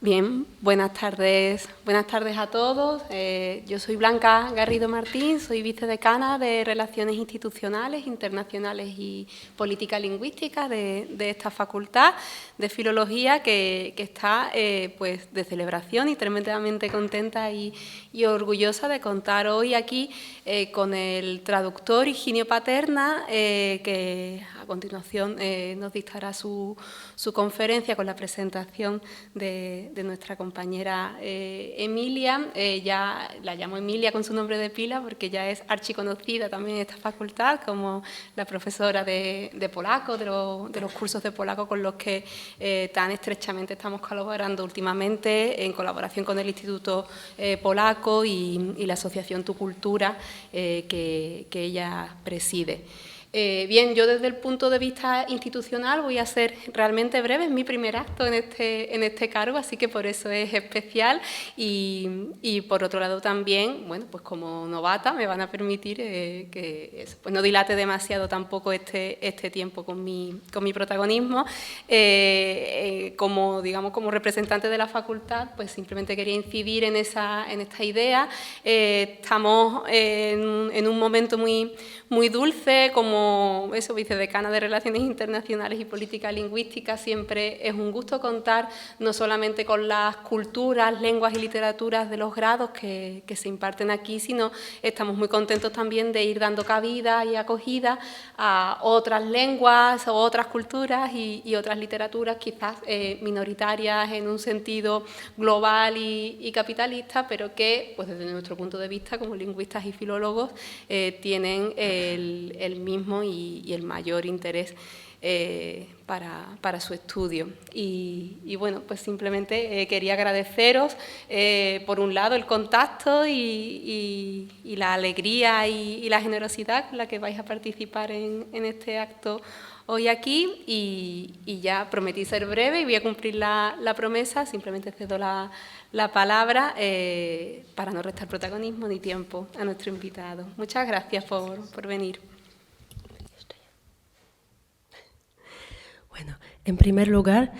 Bien, buenas tardes a todos. Yo soy Blanca Garrido Martín, soy vicedecana de Relaciones Institucionales, Internacionales y Política Lingüística de esta facultad de Filología que está pues de celebración y tremendamente contenta y orgullosa de contar hoy aquí con el traductor Higinio Paterna, que a continuación nos dictará su conferencia con la presentación de nuestra compañera Emilia. Ya la llamo Emilia con su nombre de pila porque ya es archiconocida también en esta facultad como la profesora de polaco, de los cursos de polaco con los que tan estrechamente estamos colaborando últimamente en colaboración con el Instituto Polaco y la Asociación Tu Cultura que ella preside. Bien, yo desde el punto de vista institucional voy a ser realmente breve, es mi primer acto en este cargo, así que por eso es especial y por otro lado también, bueno, pues como novata me van a permitir que pues no dilate demasiado tampoco este tiempo con mi protagonismo. Como representante de la facultad, pues simplemente quería incidir en esta idea. Estamos en un momento muy dulce, como vicedecana de Relaciones Internacionales y Política Lingüística, siempre es un gusto contar no solamente con las culturas, lenguas y literaturas de los grados que se imparten aquí, sino estamos muy contentos también de ir dando cabida y acogida a otras lenguas o otras culturas y otras literaturas quizás minoritarias en un sentido global y capitalista, pero que pues desde nuestro punto de vista como lingüistas y filólogos tienen el mismo y el mayor interés para su estudio. Y bueno, pues simplemente quería agradeceros, por un lado, el contacto y la alegría y la generosidad con la que vais a participar en este acto hoy aquí, y ya prometí ser breve y voy a cumplir la promesa, simplemente cedo la palabra para no restar protagonismo ni tiempo a nuestro invitado. Muchas gracias por venir. Bueno, en primer lugar,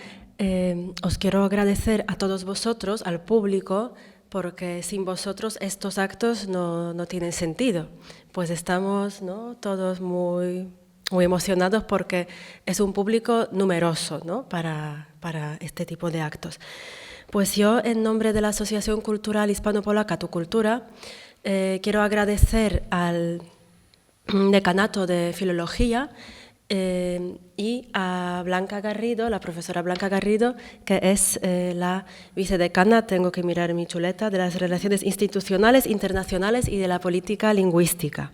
os quiero agradecer a todos vosotros, al público, porque sin vosotros estos actos no tienen sentido. Pues estamos, ¿no?, todos muy emocionados porque es un público numeroso, ¿no?, para este tipo de actos. Pues yo, en nombre de la Asociación Cultural Hispano-Polaca Tu Cultura, quiero agradecer al Decanato de Filología y a Blanca Garrido, la profesora Blanca Garrido, que es la vicedecana, tengo que mirar mi chuleta, de las Relaciones Institucionales, Internacionales y de la Política Lingüística.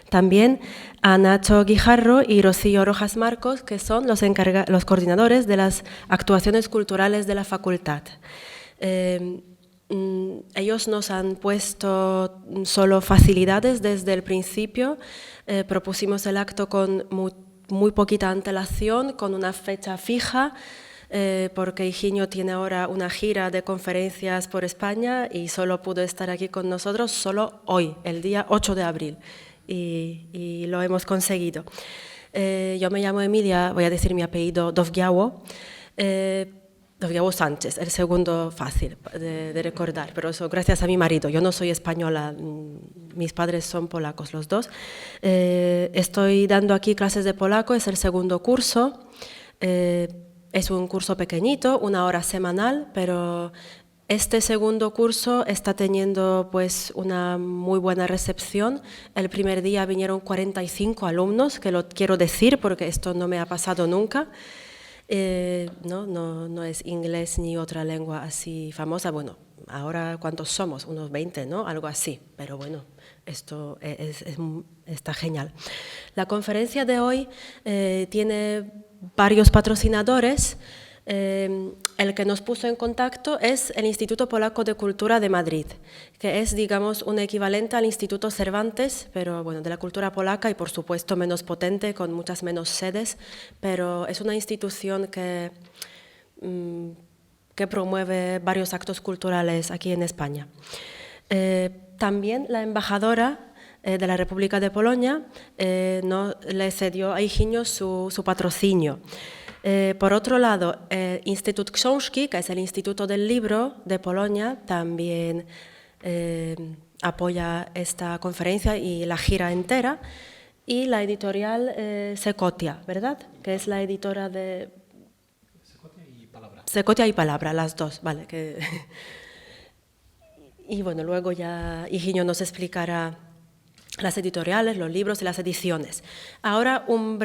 También a Nacho Guijarro y Rocío Rojas Marcos, que son los coordinadores de las actuaciones culturales de la facultad. Ellos nos han puesto solo facilidades desde el principio. Propusimos el acto con muy poquita antelación, con una fecha fija, porque Higinio tiene ahora una gira de conferencias por España y solo pudo estar aquí con nosotros solo hoy, el día 8 de abril, y lo hemos conseguido. Yo me llamo Emilia, voy a decir mi apellido, Dovgiało Sánchez, el segundo fácil de recordar, pero eso gracias a mi marido. Yo no soy española, mis padres son polacos los dos. Estoy dando aquí clases de polaco, es el segundo curso. Es un curso pequeñito, 1 hora semanal, pero este segundo curso está teniendo pues una muy buena recepción. El primer día vinieron 45 alumnos, que lo quiero decir porque esto no me ha pasado nunca. No es inglés ni otra lengua así famosa. Bueno, ahora ¿cuántos somos? Unos 20, ¿no? Algo así, pero bueno, esto está genial. La conferencia de hoy tiene varios patrocinadores. El que nos puso en contacto es el Instituto Polaco de Cultura de Madrid, que es, digamos, un equivalente al Instituto Cervantes, pero bueno, de la cultura polaca y por supuesto menos potente, con muchas menos sedes, pero es una institución que promueve varios actos culturales aquí en España. También la embajadora de la República de Polonia le cedió a Higinio su patrocinio. Por otro lado, el Instytut Książki, que es el Instituto del Libro de Polonia, también apoya esta conferencia y la gira entera. Y la editorial Secotia, ¿verdad? Que es la editora de... Secotia y Palabra. Secotia y Palabra, las dos, vale. Y bueno, luego ya Higinio nos explicará las editoriales, los libros y las ediciones. Ahora una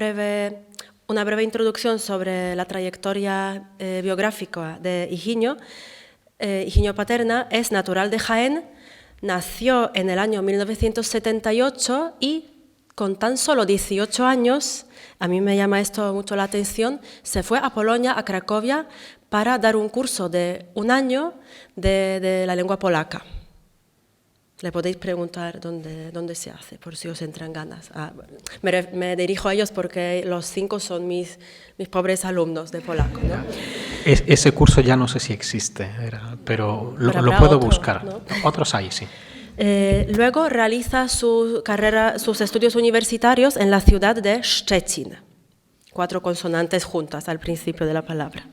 breve introducción sobre la trayectoria biográfica de Higinio. Higinio Paterna es natural de Jaén, nació en el año 1978 y con tan solo 18 años, a mí me llama esto mucho la atención, se fue a Polonia, a Cracovia, para dar un curso de un año de la lengua polaca. Le podéis preguntar dónde se hace, por si os entran ganas. Me dirijo a ellos porque los 5 son mis pobres alumnos de polaco, ¿no? Ese curso ya no sé si existe, pero lo puedo buscar. ¿No? Otros hay, sí. Luego realiza sus estudios universitarios en la ciudad de Szczecin. 4 consonantes juntas al principio de la palabra.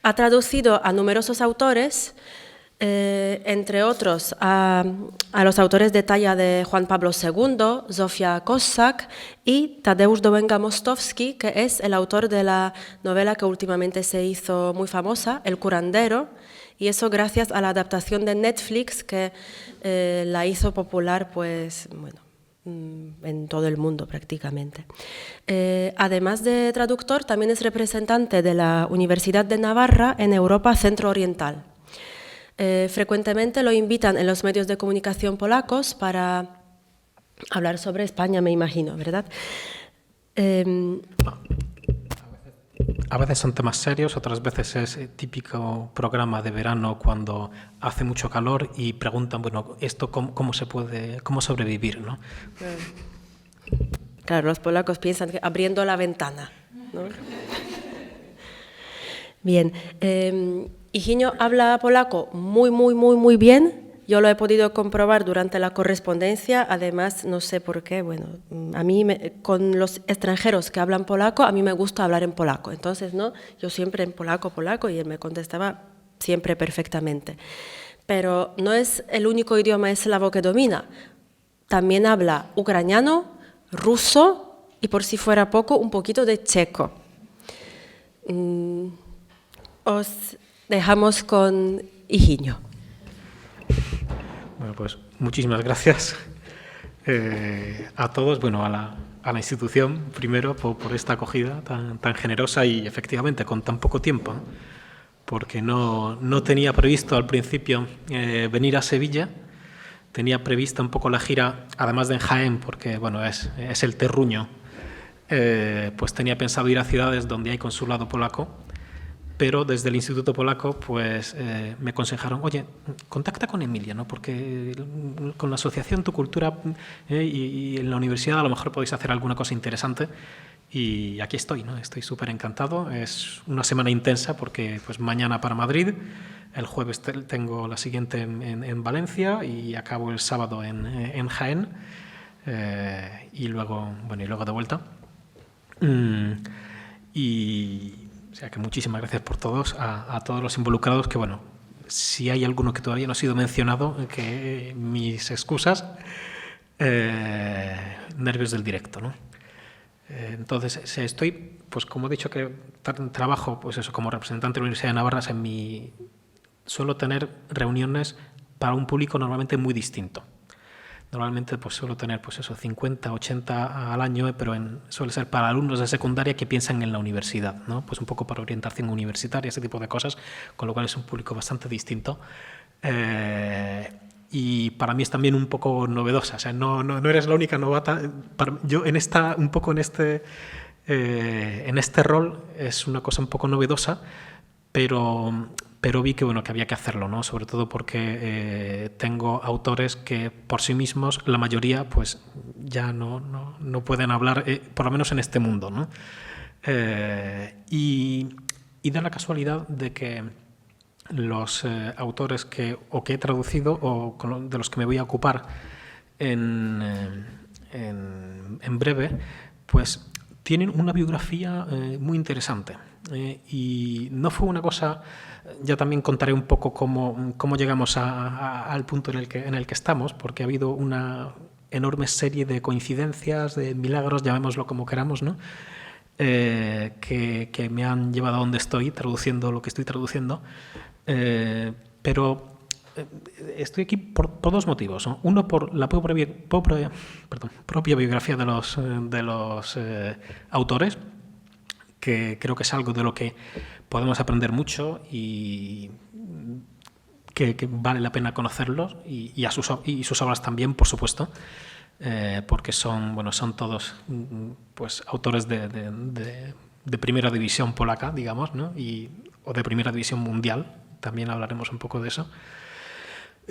Ha traducido a numerosos autores, entre otros a los autores de talla de Juan Pablo II, Zofia Kossak y Tadeusz Dołęga-Mostowski, que es el autor de la novela que últimamente se hizo muy famosa, El curandero, y eso gracias a la adaptación de Netflix que la hizo popular, pues, bueno, en todo el mundo prácticamente. Además de traductor, también es representante de la Universidad de Navarra en Europa Centro-Oriental. Frecuentemente lo invitan en los medios de comunicación polacos para hablar sobre España, me imagino, ¿verdad? A veces son temas serios, otras veces es típico programa de verano cuando hace mucho calor y preguntan, bueno, esto cómo sobrevivir, ¿no? Claro, los polacos piensan que abriendo la ventana, ¿no? Bien, Higinio habla polaco muy bien. Yo lo he podido comprobar durante la correspondencia, además, no sé por qué, bueno, a mí, con los extranjeros que hablan polaco, a mí me gusta hablar en polaco. Entonces, ¿no? Yo siempre en polaco, y él me contestaba siempre perfectamente. Pero no es el único idioma eslavo que domina. También habla ucraniano, ruso y, por si fuera poco, un poquito de checo. Os dejamos con Higinio. Bueno, pues muchísimas gracias a todos, bueno, a la institución primero por esta acogida tan generosa y efectivamente con tan poco tiempo, ¿no? Porque no tenía previsto al principio venir a Sevilla, tenía prevista un poco la gira, además de en Jaén, porque bueno, es el terruño, pues tenía pensado ir a ciudades donde hay consulado polaco. Pero desde el Instituto Polaco pues, me aconsejaron, oye, contacta con Emilia, ¿no? Porque con la asociación Tu Cultura y en la universidad a lo mejor podéis hacer alguna cosa interesante. Y aquí estoy, ¿no? Estoy súper encantado. Es una semana intensa porque pues, mañana para Madrid, el jueves tengo la siguiente en Valencia y acabo el sábado en Jaén y luego de vuelta. O sea que muchísimas gracias por todos, a todos los involucrados, que bueno, si hay alguno que todavía no ha sido mencionado, que mis excusas, nervios del directo, ¿no? Entonces, estoy, pues como he dicho que trabajo, pues eso, como representante de la Universidad de Navarra, suelo tener reuniones para un público normalmente muy distinto. Normalmente pues suelo tener pues eso, 50, 80 al año, pero suele ser para alumnos de secundaria que piensan en la universidad, ¿no? Pues un poco para orientación universitaria, ese tipo de cosas, con lo cual es un público bastante distinto. Y para mí es también un poco novedosa, o sea, no eres la única novata. Yo en este rol es una cosa un poco novedosa, pero vi que bueno, que había que hacerlo, ¿no? Sobre todo porque tengo autores que por sí mismos, la mayoría, pues ya no pueden hablar, por lo menos en este mundo, ¿no? Y da la casualidad de que los autores que he traducido o de los que me voy a ocupar en breve, pues tienen una biografía muy interesante. Y no fue una cosa, ya también contaré un poco cómo llegamos al punto en el que estamos, porque ha habido una enorme serie de coincidencias, de milagros, llamémoslo como queramos, ¿no? Que me han llevado a donde estoy, traduciendo lo que estoy traduciendo. Pero estoy aquí por dos motivos, ¿no? Uno, por la propia biografía de los autores, que creo que es algo de lo que podemos aprender mucho y que vale la pena conocerlos, y sus obras también, por supuesto, porque son todos pues autores de primera división polaca, digamos, ¿no? O de primera división mundial. También hablaremos un poco de eso.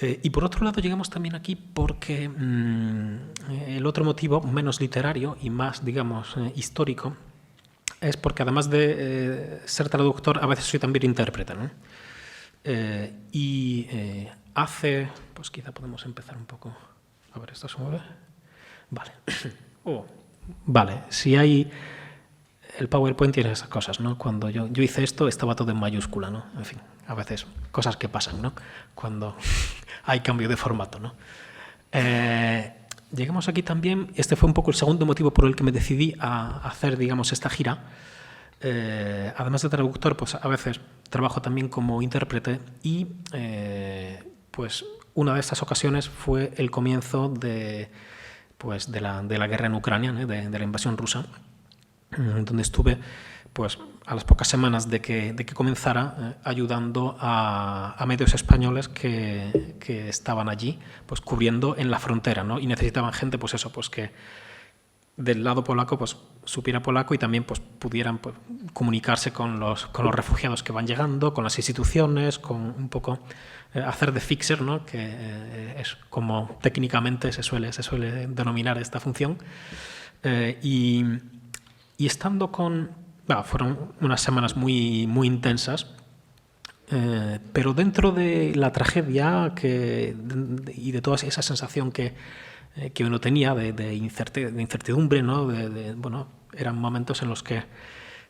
Y por otro lado llegamos también aquí porque el otro motivo, menos literario y más, digamos, histórico, es porque además de ser traductor, a veces soy también intérprete, ¿no? Pues quizá podemos empezar un poco. A ver, ¿esto se mueve? Vale. Vale, si hay... El PowerPoint tiene esas cosas, ¿no? Cuando yo hice esto estaba todo en mayúscula, ¿no? En fin, a veces cosas que pasan, ¿no? Cuando hay cambio de formato, ¿no? Llegamos aquí también, este fue un poco el segundo motivo por el que me decidí a hacer, digamos, esta gira. Además de traductor, pues a veces trabajo también como intérprete y pues una de estas ocasiones fue el comienzo de la guerra en Ucrania, ¿no? de la invasión rusa, donde estuve pues a las pocas semanas de que comenzara ayudando a medios españoles que estaban allí pues cubriendo en la frontera, ¿no? Y necesitaban gente pues eso, pues que del lado polaco pues supiera polaco y también pues pudieran pues, comunicarse con los refugiados que van llegando, con las instituciones, con un poco hacer de fixer, ¿no? Que es como técnicamente se suele denominar esta función. Y estando fueron unas semanas muy, muy intensas, pero dentro de la tragedia y de toda esa sensación que uno tenía de incertidumbre, ¿no? Bueno, eran momentos en los que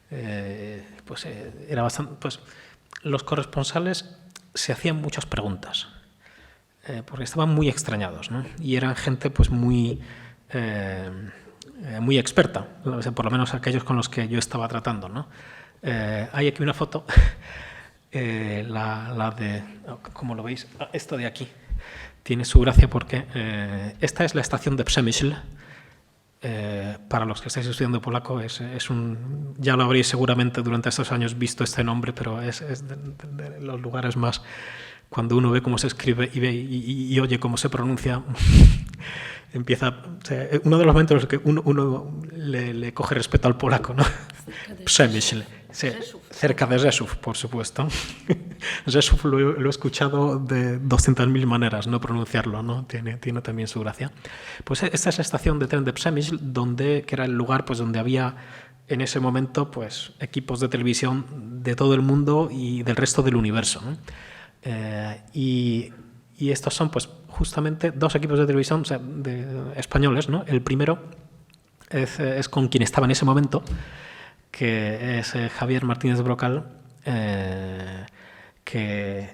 era bastante, pues, los corresponsales se hacían muchas preguntas, porque estaban muy extrañados, ¿no? Y eran gente pues muy experta, o sea, por lo menos aquellos con los que yo estaba tratando, ¿no? Hay aquí una foto, la de, como lo veis, esto de aquí tiene su gracia porque esta es la estación de Przemyśl. Para los que estáis estudiando polaco, ya lo habréis seguramente durante estos años visto este nombre, pero es de los lugares más, cuando uno ve cómo se escribe y oye cómo se pronuncia, empieza, o sea, uno de los momentos en los que uno le coge respeto al polaco, ¿no? Przemyśl, sí, cerca de Rzeszów, por supuesto. Rzeszów lo he escuchado de 200.000 maneras, no pronunciarlo, ¿no? Tiene también su gracia. Pues esta es la estación de tren de Przemyśl, que era el lugar pues, donde había en ese momento pues, equipos de televisión de todo el mundo y del resto del universo, ¿no? Y estos son pues justamente dos equipos de televisión, o sea, españoles, ¿no? El primero es con quien estaba en ese momento, que es Javier Martínez Brocal, que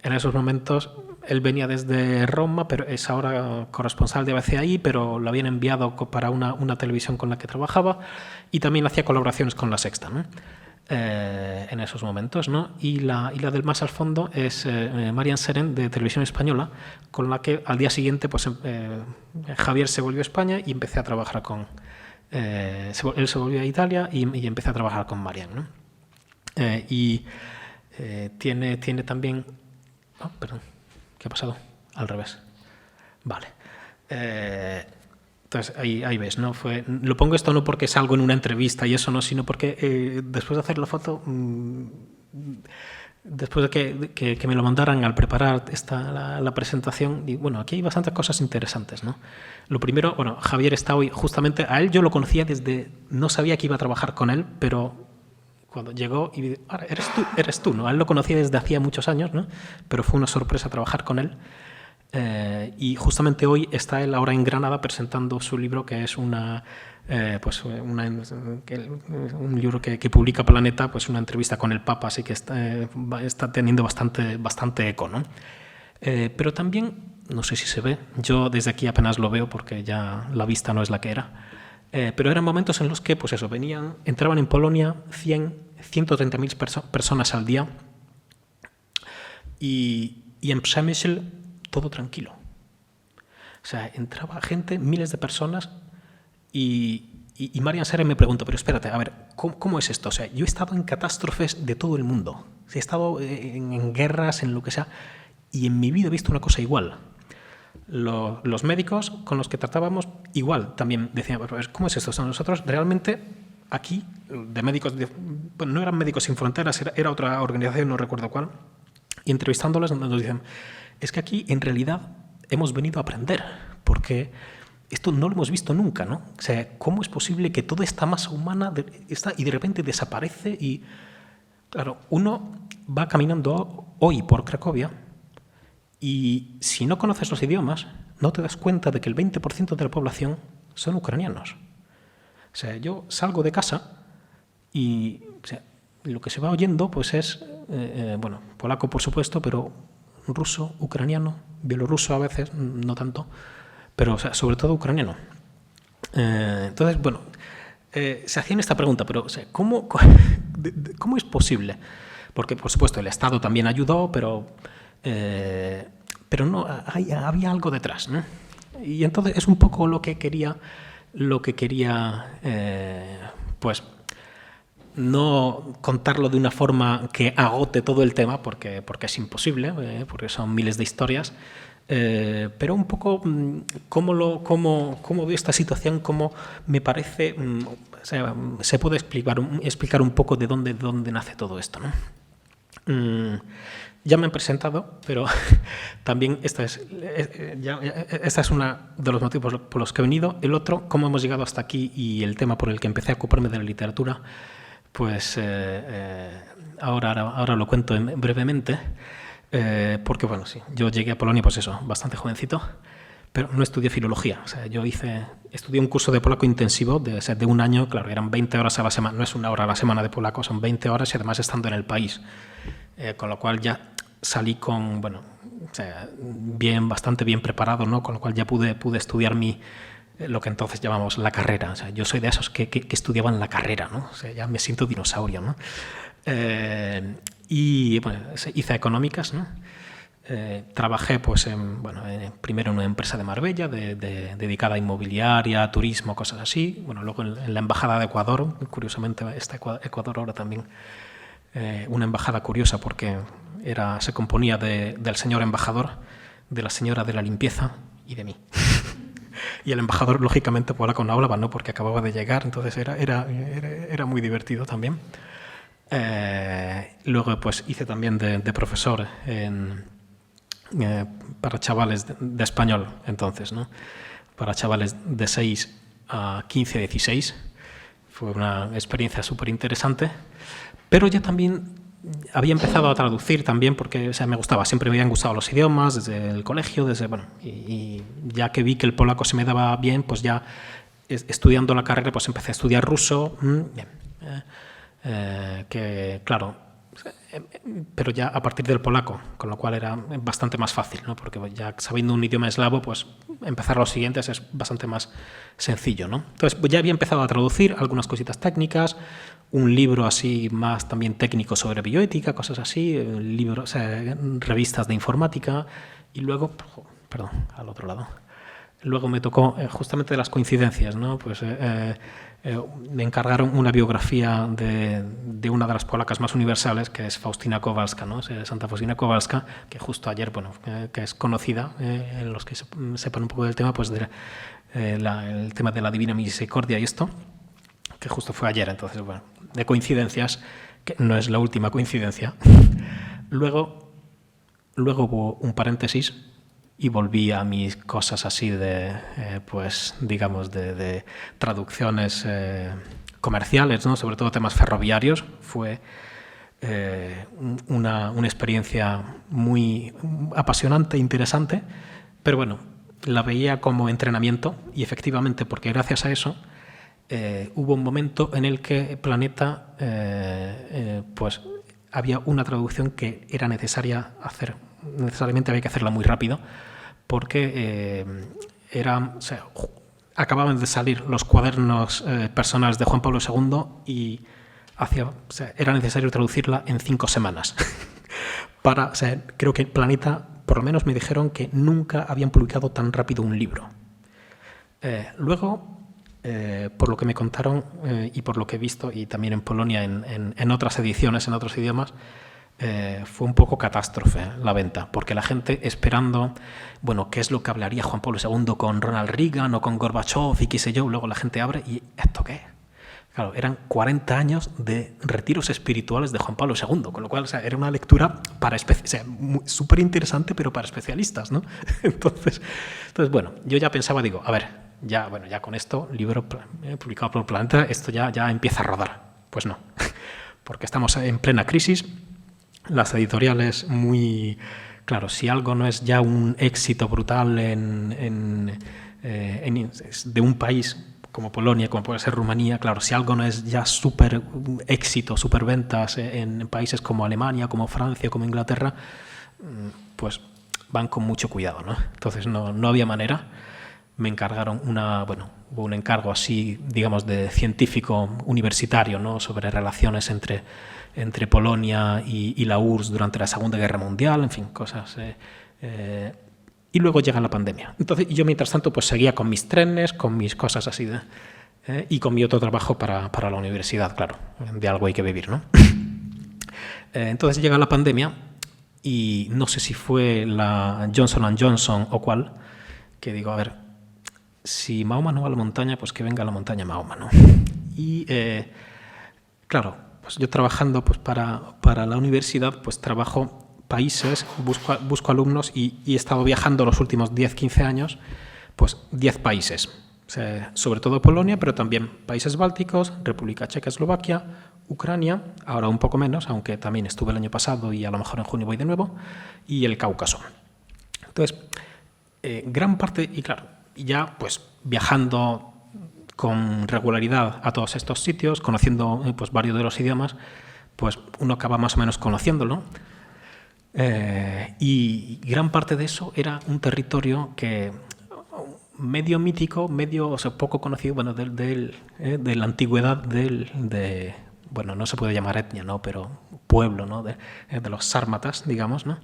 en esos momentos él venía desde Roma, pero es ahora corresponsal de ABC ahí, pero lo habían enviado para una televisión con la que trabajaba y también hacía colaboraciones con La Sexta, ¿no? En esos momentos, ¿no? Y la del más al fondo es Marian Seren, de Televisión Española, con la que al día siguiente pues, Javier se volvió a España y empecé a trabajar con... él se volvió a Italia y empecé a trabajar con Marian, ¿no? Tiene también... Oh, perdón, ¿qué ha pasado? Al revés. Vale. Entonces, ahí ves, ¿no? Lo pongo esto no porque es algo en una entrevista y eso no, sino porque después de hacer la foto, después de que me lo mandaran al preparar la presentación, y bueno, aquí hay bastantes cosas interesantes, ¿no? Lo primero, bueno, Javier está hoy, justamente, a él yo lo conocía no sabía que iba a trabajar con él, pero cuando llegó y ahora eres tú, ¿no? A él lo conocía desde hacía muchos años, ¿no? Pero fue una sorpresa trabajar con él. Y justamente hoy está él ahora en Granada presentando su libro, que es un libro que publica Planeta, pues una entrevista con el Papa, así que está teniendo bastante eco, ¿no? Pero también, no sé si se ve, yo desde aquí apenas lo veo porque ya la vista no es la que era, pero eran momentos en los que, pues eso, entraban en Polonia 130.000 personas al día y en Przemyśl todo tranquilo. O sea, entraba gente, miles de personas y Marian Serre me preguntó, pero espérate, a ver, ¿cómo es esto? O sea, yo he estado en catástrofes de todo el mundo, he estado en guerras, en lo que sea, y en mi vida he visto una cosa igual. Los médicos con los que tratábamos igual también decían, ¿cómo es esto? O sea, nosotros realmente aquí, de médicos, bueno, no eran Médicos Sin Fronteras, era otra organización, no recuerdo cuál, y entrevistándoles nos dicen, es que aquí en realidad hemos venido a aprender, porque esto no lo hemos visto nunca, ¿no? O sea, ¿cómo es posible que toda esta masa humana y de repente desaparece? Y claro, uno va caminando hoy por Cracovia y si no conoces los idiomas, no te das cuenta de que el 20% de la población son ucranianos. O sea, yo salgo de casa y o sea, lo que se va oyendo pues es, bueno, polaco por supuesto, pero ruso, ucraniano, bielorruso a veces, no tanto, pero o sea, sobre todo ucraniano. Entonces, bueno, se hacían esta pregunta, pero o sea, ¿cómo es posible? Porque, por supuesto, el Estado también ayudó, pero no había algo detrás, ¿no? Y entonces es un poco lo que quería pues no contarlo de una forma que agote todo el tema, porque es imposible, porque son miles de historias, pero un poco cómo veo esta situación, cómo me parece, o sea, se puede explicar un poco de dónde nace todo esto, ¿no? Ya me han presentado, pero también esta es uno de los motivos por los que he venido. El otro, cómo hemos llegado hasta aquí y el tema por el que empecé a ocuparme de la literatura, pues ahora lo cuento brevemente, porque bueno, sí, yo llegué a Polonia, pues eso, bastante jovencito, pero no estudié filología. O sea, yo estudié un curso de polaco intensivo de un año, claro, eran 20 horas a la semana, no es una hora a la semana de polaco, son 20 horas y además estando en el país. Con lo cual ya salí con, bueno, o sea, bastante bien preparado, ¿no? Con lo cual ya pude estudiar lo que entonces llamamos la carrera. O sea, yo soy de esos que estudiaban la carrera, ¿no? O sea, ya me siento dinosaurio, ¿no? Y bueno, hice económicas, ¿no? Trabajé pues primero en una empresa de Marbella dedicada a inmobiliaria, turismo, cosas así. Bueno, luego en la embajada de Ecuador, curiosamente Ecuador ahora también una embajada curiosa porque se componía del señor embajador, de la señora de la limpieza y de mí. Y el embajador lógicamente polaco no hablaba, ¿no? Porque acababa de llegar, entonces era muy divertido también. Luego pues hice también de profesor para chavales de español entonces, ¿no? Para chavales de 6 a 15, 16. Fue una experiencia súper interesante, pero ya también había empezado a traducir también porque o sea, me gustaba, siempre me habían gustado los idiomas desde el colegio, y ya que vi que el polaco se me daba bien, pues ya estudiando la carrera pues empecé a estudiar ruso, que claro, pero ya a partir del polaco, con lo cual era bastante más fácil, ¿no? Porque ya sabiendo un idioma eslavo, pues empezar los siguientes es bastante más sencillo, ¿no? Entonces ya había empezado a traducir algunas cositas técnicas, un libro así más también técnico sobre bioética, cosas así, libros, revistas de informática, y luego, perdón, al otro lado. Luego me tocó justamente de las coincidencias, ¿no? Pues me encargaron una biografía de una de las polacas más universales, que es Faustina Kowalska, ¿no? Santa Faustina Kowalska, que justo ayer, bueno, que es conocida, en los que sepan un poco del tema, pues el tema de la Divina Misericordia y esto, que justo fue ayer, entonces, bueno, de coincidencias, que no es la última coincidencia. Luego hubo un paréntesis y volví a mis cosas así pues digamos, de traducciones comerciales, ¿no? Sobre todo temas ferroviarios. Fue una experiencia muy apasionante, interesante, pero bueno, la veía como entrenamiento y efectivamente, porque gracias a eso hubo un momento en el que Planeta, pues había una traducción que era necesaria hacer, necesariamente había que hacerla muy rápido, porque acababan de salir los cuadernos personales de Juan Pablo II y era necesario traducirla en 5 semanas. Creo que Planeta, por lo menos me dijeron que nunca habían publicado tan rápido un libro. Luego, por lo que me contaron y por lo que he visto, y también en Polonia en otras ediciones, en otros idiomas, fue un poco catástrofe la venta, porque la gente esperando, bueno, qué es lo que hablaría Juan Pablo II con Ronald Reagan o con Gorbachev y qué sé yo, luego la gente abre y ¿esto qué? Claro, eran 40 años de retiros espirituales de Juan Pablo II, con lo cual era una lectura para súper interesante, pero para especialistas, ¿no? Entonces, bueno, yo ya pensaba, digo, a ver, ya con esto, libro publicado por Planeta, esto ya empieza a rodar. Pues no, porque estamos en plena crisis, las editoriales muy... Claro, si algo no es ya un éxito brutal de un país como Polonia, como puede ser Rumanía, claro, si algo no es ya súper éxito, súper ventas en países como Alemania, como Francia, como Inglaterra, pues van con mucho cuidado, ¿no? Entonces no había manera. Me encargaron hubo un encargo así, digamos, de científico universitario, ¿no? Sobre relaciones entre Polonia y la URSS durante la Segunda Guerra Mundial, en fin, cosas... y luego llega la pandemia. Entonces yo, mientras tanto, pues seguía con mis trenes, con mis cosas así, y con mi otro trabajo para la universidad, claro, de algo hay que vivir, ¿no? Entonces llega la pandemia y no sé si fue la Johnson & Johnson o cuál, que digo, a ver, si Mahoma no va a la montaña, pues que venga a la montaña Mahoma, ¿no? Y claro, pues yo trabajando pues para la universidad, pues trabajo países, busco alumnos y he estado viajando los últimos 10-15 años, pues 10 países, sobre todo Polonia, pero también países bálticos, República Checa, Eslovaquia, Ucrania, ahora un poco menos, aunque también estuve el año pasado y a lo mejor en junio voy de nuevo, y el Cáucaso. Entonces, gran parte, y claro, ya pues viajando con regularidad a todos estos sitios, conociendo pues varios de los idiomas, pues uno acaba más o menos conociéndolo. Y gran parte de eso era un territorio que medio mítico, poco conocido, bueno, de la antigüedad bueno, no se puede llamar etnia, ¿no? Pero pueblo, ¿no? De los sármatas, digamos, ¿no?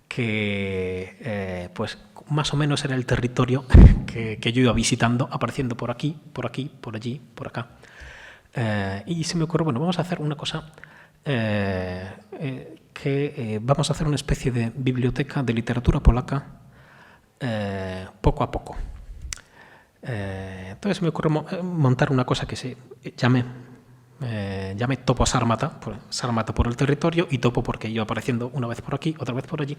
Que pues más o menos era el territorio que yo iba visitando, apareciendo por aquí, por allí, por acá. Y se me ocurrió, bueno, vamos a hacer una cosa... vamos a hacer una especie de biblioteca de literatura polaca poco a poco. Entonces me ocurrió montar una cosa que se llame Topo Sármata, Sármata por el territorio y Topo porque iba apareciendo una vez por aquí, otra vez por allí.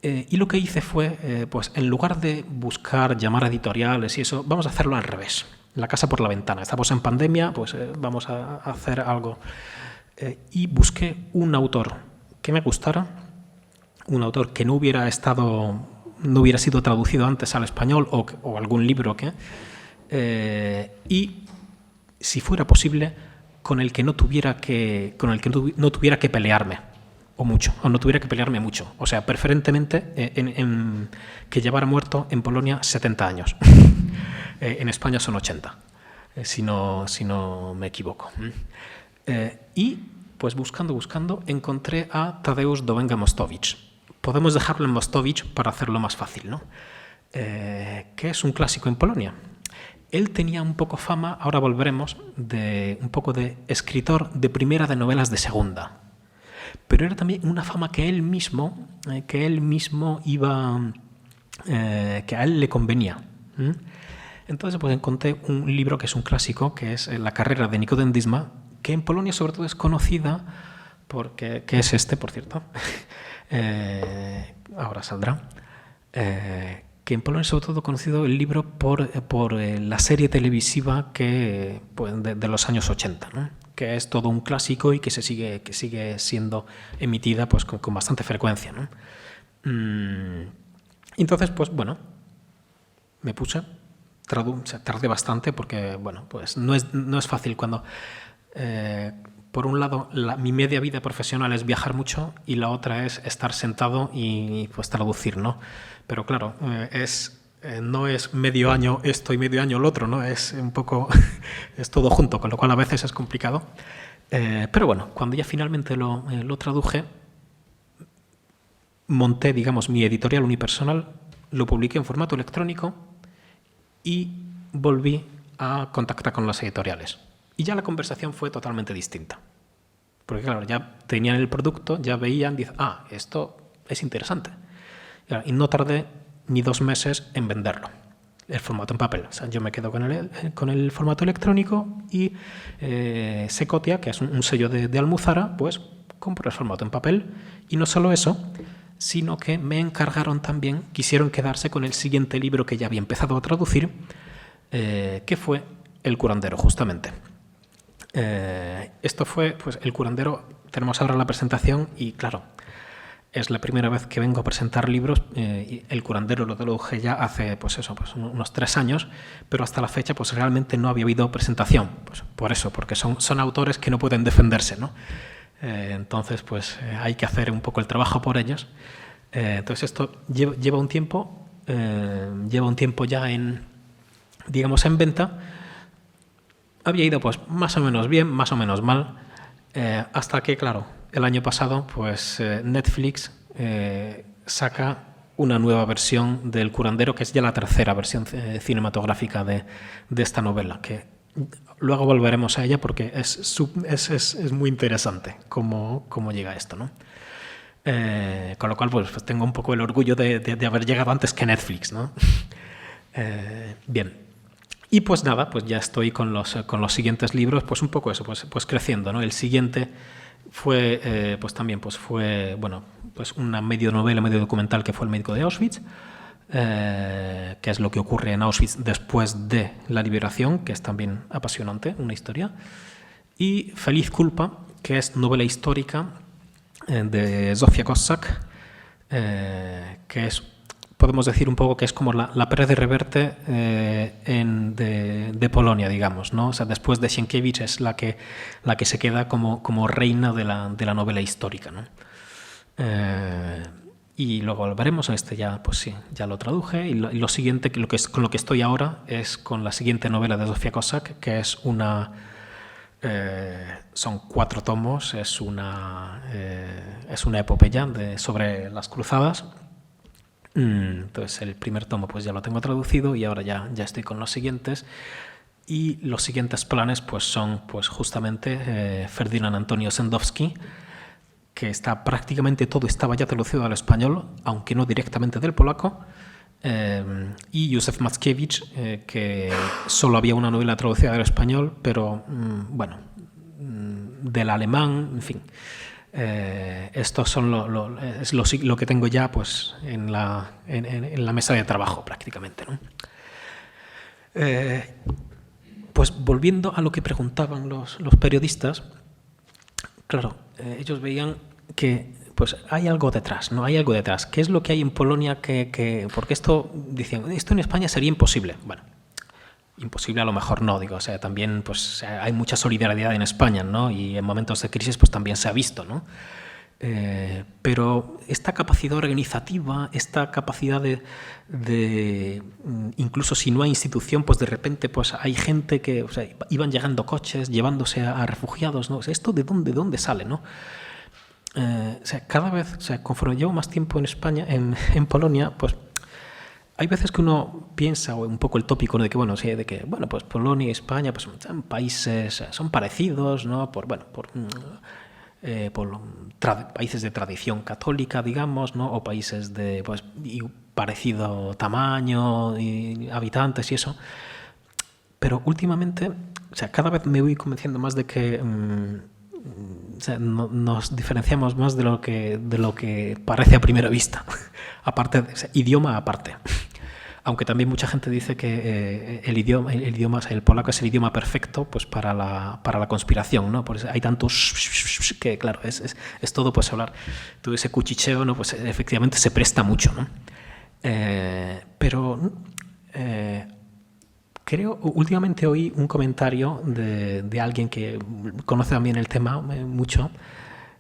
Y lo que hice fue, pues en lugar de buscar, llamar a editoriales y eso, vamos a hacerlo al revés. La casa por la ventana. Estamos en pandemia, pues vamos a hacer algo... y busqué un autor que me gustara, un autor que no hubiera sido traducido antes al español o algún libro y si fuera posible con el que no tuviera que pelearme mucho, o sea, preferentemente que llevara muerto en Polonia 70 años. En España son 80, si no me equivoco. Y pues buscando, encontré a Tadeusz Dowenga-Mostowicz. Podemos dejarlo en Mostowicz para hacerlo más fácil, ¿no? Que es un clásico en Polonia. Él tenía un poco fama, ahora volveremos, de un poco de escritor de primera, de novelas de segunda. Pero era también una fama que él mismo iba, que a él le convenía. Entonces pues encontré un libro que es un clásico, que es La carrera de Nikodem Dyzma, que en Polonia sobre todo es conocida porque, que es por cierto, ahora saldrá, que en Polonia es sobre todo conocido el libro por la serie televisiva pues, de los años 80, ¿no? Que es todo un clásico y que sigue siendo emitida pues, con bastante frecuencia, ¿no? Entonces, pues bueno, me puse, tardé bastante porque, bueno, pues no es fácil cuando, por un lado, mi media vida profesional es viajar mucho y la otra es estar sentado y pues traducir, ¿no? Pero claro, no es medio año esto y medio año lo otro, ¿no? Es un poco, es todo junto, con lo cual a veces es complicado. Pero bueno, cuando ya finalmente lo traduje, monté, digamos, mi editorial unipersonal, lo publiqué en formato electrónico y volví a contactar con las editoriales. Y ya la conversación fue totalmente distinta. Porque claro, ya tenían el producto, ya veían, dicen, esto es interesante. Y no tardé ni 2 meses en venderlo, el formato en papel. O sea, yo me quedo con el formato electrónico y Secotia, que es un sello de Almuzara, pues compró el formato en papel. Y no solo eso, sino que me encargaron también, quisieron quedarse con el siguiente libro que ya había empezado a traducir, que fue El curandero, justamente. Esto fue, pues, El curandero. Tenemos ahora la presentación y, claro, es la primera vez que vengo a presentar libros. El curandero lo traduje ya hace, pues eso, pues unos 3 años, pero hasta la fecha, pues realmente no había habido presentación. Pues por eso, porque son autores que no pueden defenderse, ¿no? Entonces, pues hay que hacer un poco el trabajo por ellos. Entonces esto lleva un tiempo ya digamos, en venta. Había ido pues más o menos bien, más o menos mal, hasta que, claro, el año pasado pues Netflix saca una nueva versión del curandero, que es ya la tercera versión cinematográfica de esta novela, que luego volveremos a ella porque es muy interesante cómo llega esto, ¿no? Con lo cual pues tengo un poco el orgullo de haber llegado antes que Netflix, ¿no? Bien. Y pues nada, pues ya estoy con los siguientes libros, pues un poco eso, pues creciendo, ¿no? El siguiente fue, pues también pues fue, bueno, pues una medio novela, medio documental, que fue El médico de Auschwitz, que es lo que ocurre en Auschwitz después de la liberación, que es también apasionante, una historia. Y Feliz culpa, que es novela histórica de Zofia Kossak, que es, podemos decir un poco que es como la Pérez de Reverte de Polonia, digamos, ¿no? O sea, después de Sienkiewicz es la que se queda como reina de la novela histórica, ¿no? Y luego volveremos a ya, pues sí, ya lo traduje. Y lo siguiente, con lo que estoy ahora, es con la siguiente novela de Zofia Kossak, que es son 4 tomos, es una epopeya sobre las cruzadas. Entonces el primer tomo pues ya lo tengo traducido y ahora ya estoy con los siguientes. Y los siguientes planes pues son pues justamente Ferdinand Antonio Sendowski, que prácticamente todo estaba ya traducido al español, aunque no directamente del polaco, y Józef Mackiewicz, que solo había una novela traducida al español, pero bueno, del alemán, en fin. Estos son lo que tengo ya pues en la mesa de trabajo prácticamente, ¿no? Pues volviendo a lo que preguntaban los periodistas, claro, ellos veían que pues hay algo detrás, ¿no? Hay algo detrás. ¿Qué es lo que hay en Polonia porque esto, decían, esto en España sería imposible? Bueno, imposible a lo mejor no, digo, o sea, también pues hay mucha solidaridad en España, ¿no? Y en momentos de crisis pues también se ha visto, ¿no? Pero esta capacidad organizativa, esta capacidad de incluso si no hay institución, pues de repente pues hay gente que, o sea, iban llegando coches llevándose a refugiados, ¿no? O sea, ¿esto de dónde sale, no? O sea, cada vez, o sea, conforme llevo más tiempo en España, en Polonia, pues hay veces que uno piensa, o un poco el tópico, ¿no? de que, bueno, sí, de que, bueno, pues Polonia y España pues son países, son parecidos, ¿no? Por países de tradición católica, digamos, ¿no? O países de pues parecido tamaño y habitantes y eso. Pero últimamente, o sea, cada vez me voy convenciendo más de que o sea, nos diferenciamos más de lo que parece a primera vista. Aparte, o sea, idioma aparte. Aunque también mucha gente dice que el idioma, el polaco es el idioma perfecto pues para la conspiración, ¿no? Por eso hay tantos que, claro, es todo pues hablar. Todo ese cuchicheo, ¿no? Pues efectivamente se presta mucho, ¿no? Pero creo, últimamente oí un comentario de alguien que conoce también el tema mucho,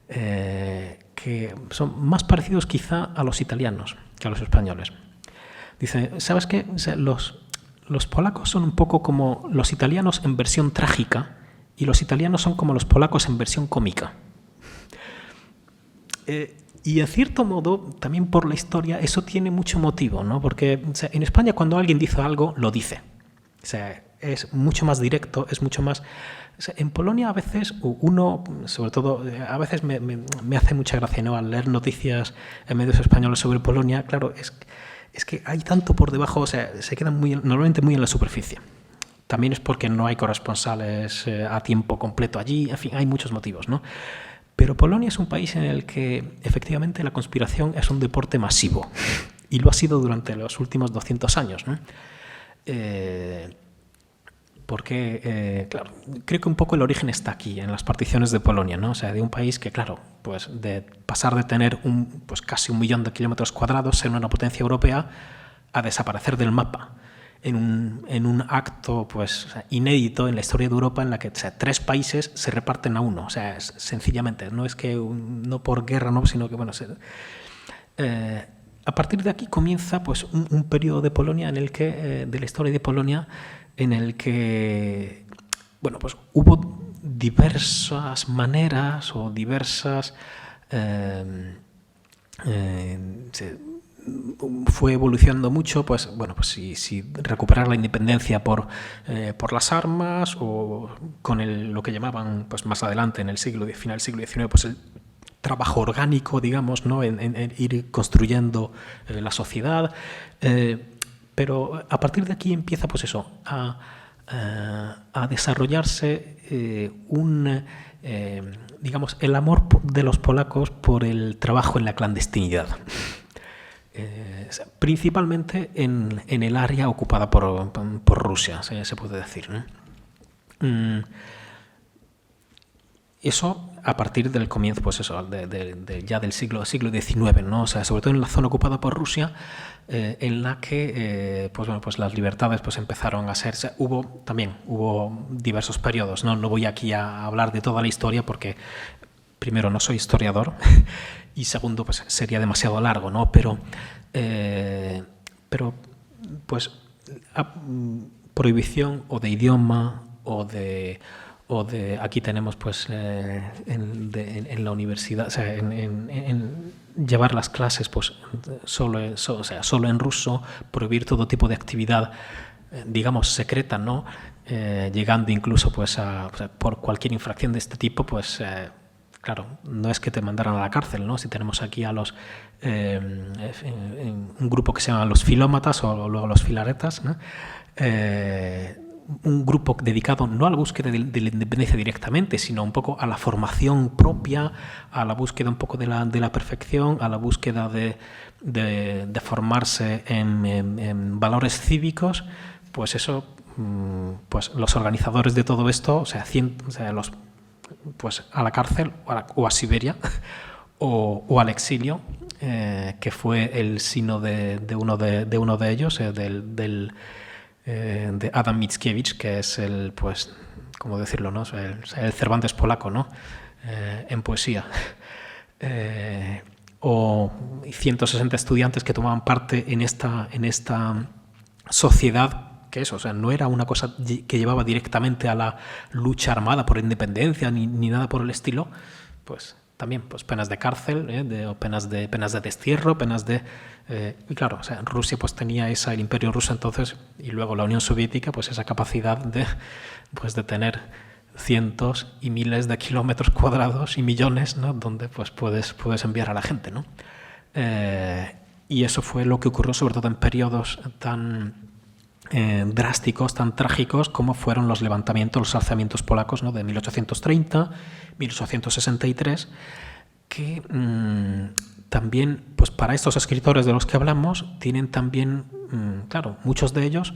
que son más parecidos quizá a los italianos que a los españoles. Dice, ¿sabes qué? O sea, los polacos son un poco como los italianos en versión trágica y los italianos son como los polacos en versión cómica. Y en cierto modo, también por la historia, eso tiene mucho motivo, ¿no? Porque o sea, en España cuando alguien dice algo, lo dice. O sea, es mucho más directo, es mucho más... O sea, en Polonia a veces uno, sobre todo, a veces me hace mucha gracia, ¿no? Al leer noticias en medios españoles sobre Polonia, claro, es que hay tanto por debajo, o sea, se quedan normalmente muy en la superficie. También es porque no hay corresponsales a tiempo completo allí, en fin, hay muchos motivos, ¿no? Pero Polonia es un país en el que efectivamente la conspiración es un deporte masivo y lo ha sido durante los últimos 200 años, ¿no? Porque, claro, creo que un poco el origen está aquí, en las particiones de Polonia, ¿no? O sea, de un país que, claro, pues de pasar de tener pues casi 1 millón de kilómetros cuadrados, ser una potencia europea, a desaparecer del mapa en un acto pues inédito en la historia de Europa en la que, o sea, 3 países se reparten a uno. O sea, sencillamente, no es que no por guerra, no, sino que, bueno, a partir de aquí comienza pues un periodo de Polonia en el que, de la historia de Polonia, en el que, bueno, pues hubo diversas maneras o diversas... fue evolucionando mucho, pues bueno, pues si recuperar la independencia por las armas o con lo que llamaban pues más adelante en el final del siglo XIX, pues el trabajo orgánico, digamos, ¿no? en ir construyendo la sociedad, pero a partir de aquí empieza pues eso a desarrollarse digamos, el amor de los polacos por el trabajo en la clandestinidad. Principalmente en el área ocupada por Rusia, se puede decir, ¿no? Eso a partir del comienzo, pues eso, ya del siglo XIX, ¿no? O sea, sobre todo en la zona ocupada por Rusia, en la que, pues bueno, pues las libertades pues empezaron a hacerse. Hubo diversos periodos, ¿no? No voy aquí a hablar de toda la historia porque primero no soy historiador y segundo pues sería demasiado largo, ¿no? Pero pues prohibición o de idioma o de aquí tenemos pues en la universidad, o sea, en llevar las clases pues solo en ruso, prohibir todo tipo de actividad digamos secreta, ¿no? Llegando incluso pues por cualquier infracción de este tipo pues claro, no es que te mandaran a la cárcel, ¿no? Si tenemos aquí a un grupo que se llama los filómatas o luego los filaretas, ¿no? Un grupo dedicado no a la búsqueda de la independencia directamente, sino un poco a la formación propia, a la búsqueda un poco de la perfección, a la búsqueda de formarse en valores cívicos, pues eso, pues los organizadores de todo esto, o sea, pues a la cárcel o a Siberia o al exilio, que fue el sino de uno de ellos, de Adam Mickiewicz, que es pues, ¿cómo decirlo, no? El Cervantes polaco, ¿no? En poesía. O 160 estudiantes que tomaban parte en esta sociedad, que eso, o sea, no era una cosa que llevaba directamente a la lucha armada por independencia ni nada por el estilo, pues también pues penas de cárcel, o penas de destierro, y claro, o sea, Rusia pues tenía el Imperio Ruso entonces, y luego la Unión Soviética, pues esa capacidad de tener cientos y miles de kilómetros cuadrados y millones, ¿no? Donde pues puedes enviar a la gente, ¿no? Y eso fue lo que ocurrió sobre todo en periodos tan drásticos, tan trágicos como fueron los levantamientos, los alzamientos polacos, ¿no? De 1830, 1863, que también, pues para estos escritores de los que hablamos, tienen también, claro, muchos de ellos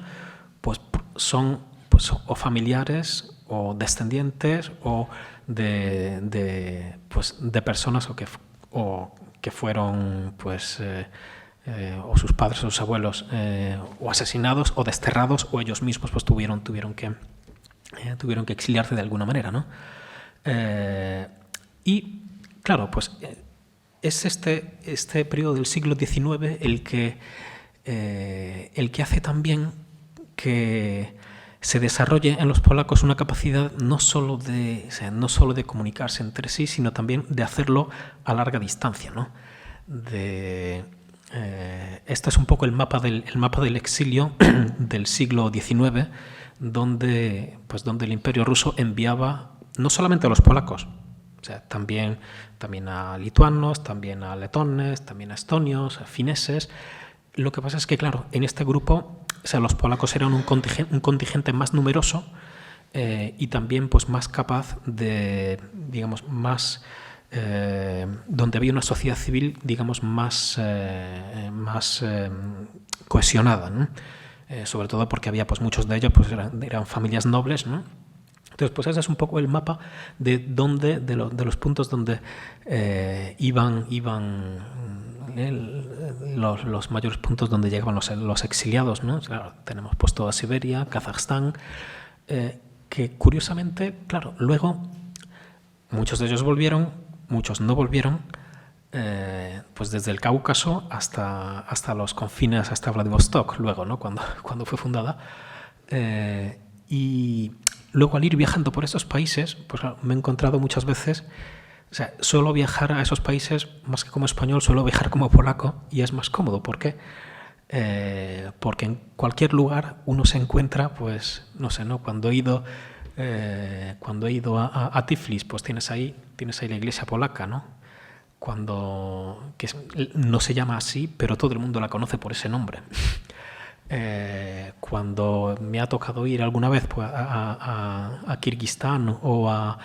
pues son pues, o familiares o descendientes o de personas o que fueron pues o sus padres o sus abuelos, o asesinados o desterrados, o ellos mismos pues tuvieron que exiliarse de alguna manera, ¿no? Y claro, pues es este periodo del siglo XIX el que hace también que se desarrolle en los polacos una capacidad no solo de comunicarse entre sí, sino también de hacerlo a larga distancia, ¿no? Este es un poco el mapa del exilio del siglo XIX, donde el Imperio ruso enviaba no solamente a los polacos, o sea, también a lituanos, también a letones, también a estonios, a fineses. Lo que pasa es que, claro, en este grupo, o sea, los polacos eran un contingente más numeroso y también pues más capaz de, digamos, más donde había una sociedad civil, digamos, más cohesionada, ¿no? Sobre todo porque había pues muchos de ellos pues eran familias nobles, ¿no? Entonces, pues ese es un poco el mapa de los puntos donde iban los mayores puntos donde llegaban los exiliados, ¿no? Claro, tenemos pues toda Siberia, Kazajstán, que curiosamente, claro, luego muchos de ellos volvieron, muchos no volvieron, pues desde el Cáucaso hasta los confines, hasta Vladivostok, luego, ¿no? Cuando fue fundada. Y luego al ir viajando por esos países, pues claro, me he encontrado muchas veces, o sea, suelo viajar a esos países, más que como español, suelo viajar como polaco y es más cómodo. ¿Por qué? Porque en cualquier lugar uno se encuentra, pues, no sé, ¿no? Cuando he ido a Tiflis, pues tienes ahí la iglesia polaca, ¿no? No se llama así, pero todo el mundo la conoce por ese nombre. Cuando me ha tocado ir alguna vez pues, a Kirguistán o a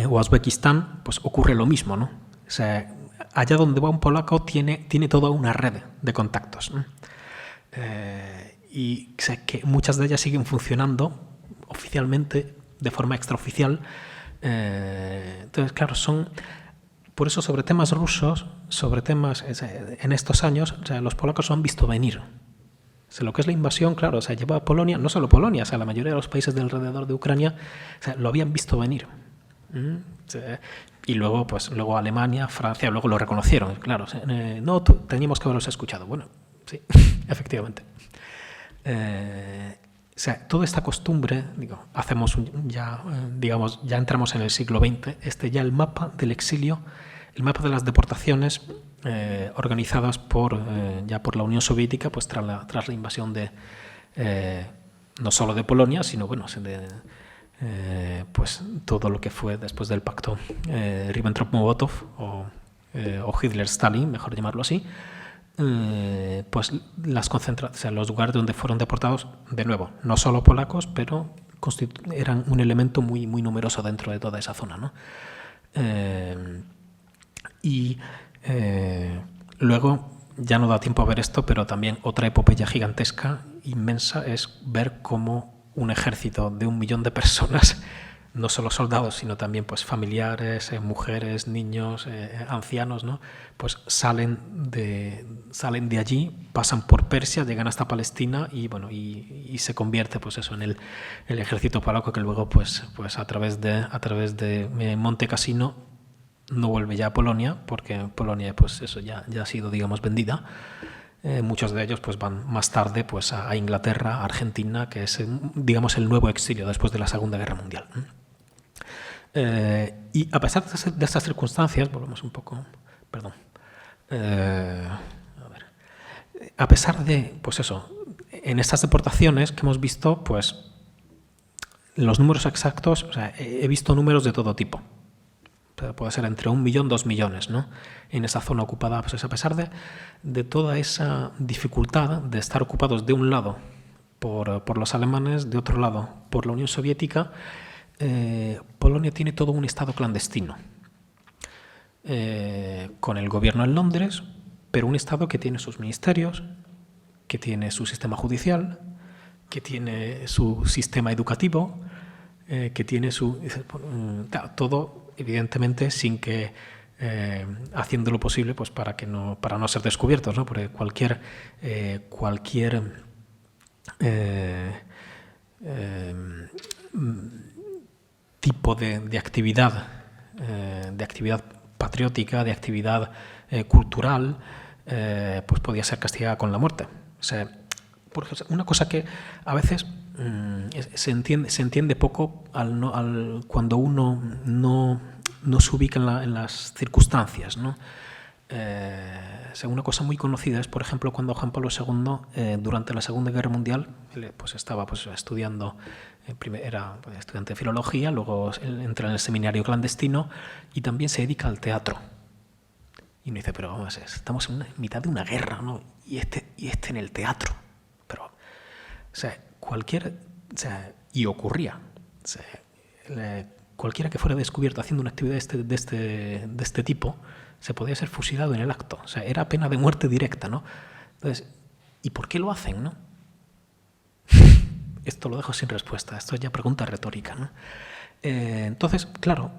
Uzbekistán, pues ocurre lo mismo, ¿no? O sea, allá donde va un polaco tiene toda una red de contactos, ¿no? Y o sea, que muchas de ellas siguen funcionando oficialmente, de forma extraoficial. Entonces, claro, por eso sobre temas rusos, en estos años, o sea, los polacos lo han visto venir. O sea, lo que es la invasión, claro, o sea, lleva a Polonia, no solo Polonia, o sea, la mayoría de los países de alrededor de Ucrania, o sea, lo habían visto venir. O sea, y luego, pues, Alemania, Francia, luego lo reconocieron, claro. O sea, no, teníamos que haberlos escuchado. Bueno, sí, efectivamente. O sea, toda esta costumbre, ya entramos en el siglo XX, ya el mapa del exilio, el mapa de las deportaciones organizadas por la Unión Soviética, pues tras la invasión no solo de Polonia, sino pues todo lo que fue después del pacto Ribbentrop-Molotov o Hitler-Stalin, mejor llamarlo así. Pues los lugares donde fueron deportados, de nuevo, no solo polacos, pero eran un elemento muy, muy numeroso dentro de toda esa zona, ¿no? Luego, ya no da tiempo a ver esto, pero también otra epopeya gigantesca, inmensa, es ver cómo un ejército de 1 millón de personas, no solo soldados, sino también pues familiares, mujeres, niños, ancianos, ¿no? Pues salen de allí, pasan por Persia, llegan hasta Palestina y bueno, y se convierte pues eso en el ejército polaco, que luego pues a través de Monte Cassino no vuelve ya a Polonia, porque Polonia pues eso ya ha sido, digamos, vendida. Muchos de ellos pues van más tarde pues a Inglaterra, a Argentina, que es, digamos, el nuevo exilio después de la Segunda Guerra Mundial. Y a pesar de estas circunstancias, volvemos un poco, perdón, a pesar de, pues eso, en estas deportaciones que hemos visto, pues los números exactos, o sea, he visto números de todo tipo. Puede ser entre 1 millón, 2 millones, ¿no? En esa zona ocupada, pues a pesar de toda esa dificultad de estar ocupados de un lado por los alemanes, de otro lado por la Unión Soviética, Polonia tiene todo un estado clandestino, con el gobierno en Londres, pero un estado que tiene sus ministerios, que tiene su sistema judicial, que tiene su sistema educativo, que tiene todo, evidentemente, sin que haciendo lo posible pues, para no ser descubiertos, ¿no? Porque cualquier tipo de actividad patriótica, de actividad cultural, pues podía ser castigada con la muerte. O sea, una cosa que a veces se entiende poco cuando uno no se ubica en las circunstancias, ¿no? Una cosa muy conocida es, por ejemplo, cuando Juan Pablo II, durante la Segunda Guerra Mundial, pues estaba estudiando, era estudiante de filología, luego entra en el seminario clandestino y también se dedica al teatro. Y uno dice, pero vamos, estamos en mitad de una guerra, ¿no? Y este en el teatro. Pero, y ocurría. Cualquiera que fuera descubierto haciendo una actividad de este tipo se podía ser fusilado en el acto. O sea, era pena de muerte directa, ¿no? Entonces, ¿y por qué lo hacen, no? Esto lo dejo sin respuesta. Esto es ya pregunta retórica, ¿no? Entonces, claro,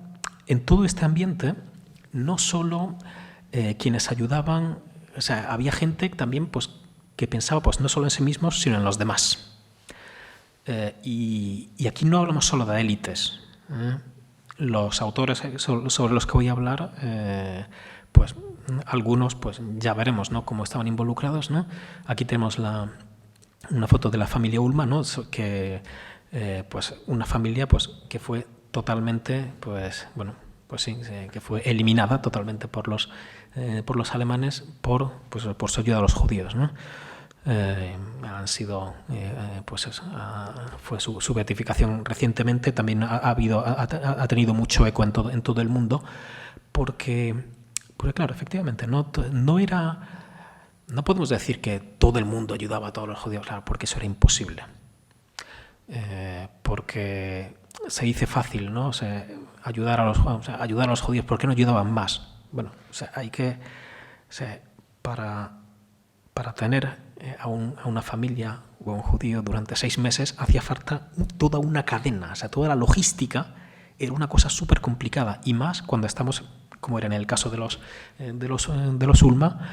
en todo este ambiente, no solo quienes ayudaban, o sea, había gente también pues, que pensaba pues, no solo en sí mismos, sino en los demás. Y aquí no hablamos solo de élites. Los autores sobre los que voy a hablar, pues algunos pues ya veremos, ¿no? Cómo estaban involucrados, ¿no? Aquí tenemos una foto de la familia Ullmann, ¿no? Que pues una familia pues que fue totalmente pues bueno pues sí, que fue eliminada totalmente por los alemanes por su ayuda a los judíos, ¿no? Han sido fue su beatificación recientemente, también ha tenido mucho eco en todo el mundo, porque claro, efectivamente no podemos decir que todo el mundo ayudaba a todos los judíos, claro, porque eso era imposible, porque se dice fácil, ¿no? O sea, ayudar a los judíos, ¿por qué no ayudaban más? Bueno, o sea, hay que, o sea, para tener a una familia o a un judío durante 6 meses hacía falta toda una cadena, o sea, toda la logística era una cosa súper complicada, y más cuando estamos, como era en el caso de los Ulma,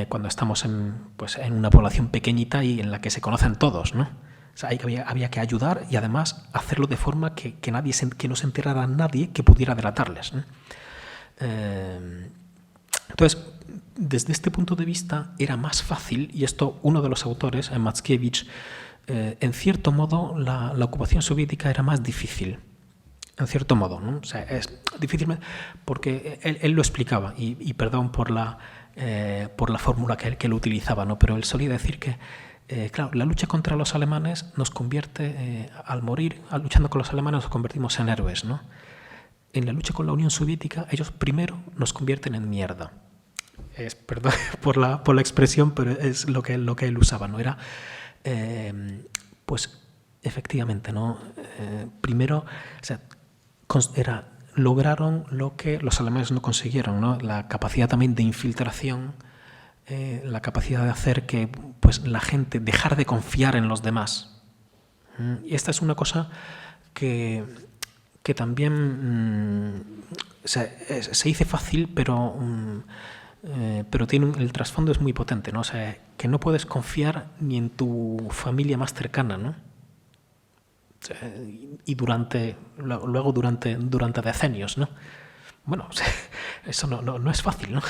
cuando estamos en una población pequeñita y en la que se conocen todos, ¿no? O sea, había que ayudar y además hacerlo de forma que no se enterara nadie que pudiera delatarles, ¿no? Entonces, desde este punto de vista era más fácil, y esto uno de los autores, Mackiewicz, en cierto modo la ocupación soviética era más difícil, en cierto modo, ¿no? O sea, es difícil porque él lo explicaba, y perdón por la fórmula que él utilizaba, ¿no? Pero él solía decir que claro, la lucha contra los alemanes nos convierte, al morir, luchando con los alemanes nos convertimos en héroes, ¿no? En la lucha con la Unión Soviética, ellos primero nos convierten en mierda. Perdón por la expresión, pero es lo que él usaba, ¿no? Era, pues, efectivamente, ¿no? Primero, o sea, lograron lo que los alemanes no consiguieron, ¿no? La capacidad también de infiltración, la capacidad de hacer que pues, la gente dejar de confiar en los demás. Y esta es una cosa que también se dice fácil, pero el trasfondo es muy potente, ¿no? O sea, que no puedes confiar ni en tu familia más cercana, ¿no? O sea, y luego durante decenios, ¿no? Bueno, o sea, eso no es fácil, ¿no?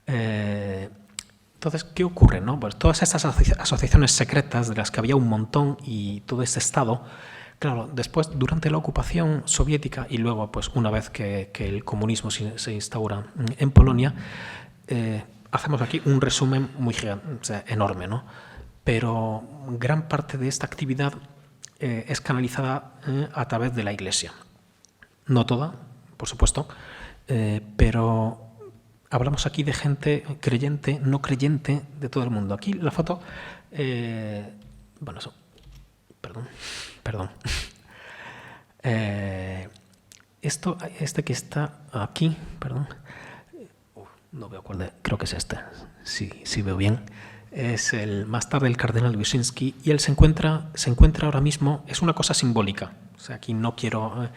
Entonces, ¿qué ocurre, no? Pues todas estas asociaciones secretas, de las que había un montón, y todo este Estado, claro, después, durante la ocupación soviética y luego, pues una vez que el comunismo se instaura en Polonia, hacemos aquí un resumen muy gigante, o sea, enorme, ¿no? Pero gran parte de esta actividad es canalizada a través de la Iglesia. No toda, por supuesto, pero hablamos aquí de gente creyente, no creyente, de todo el mundo. Aquí la foto, bueno, eso, perdón. Este que está aquí, perdón, no veo cuál creo que es este, sí veo bien. es más tarde el cardenal Wyszynski, y él se encuentra ahora mismo, es una cosa simbólica. O sea, aquí no quiero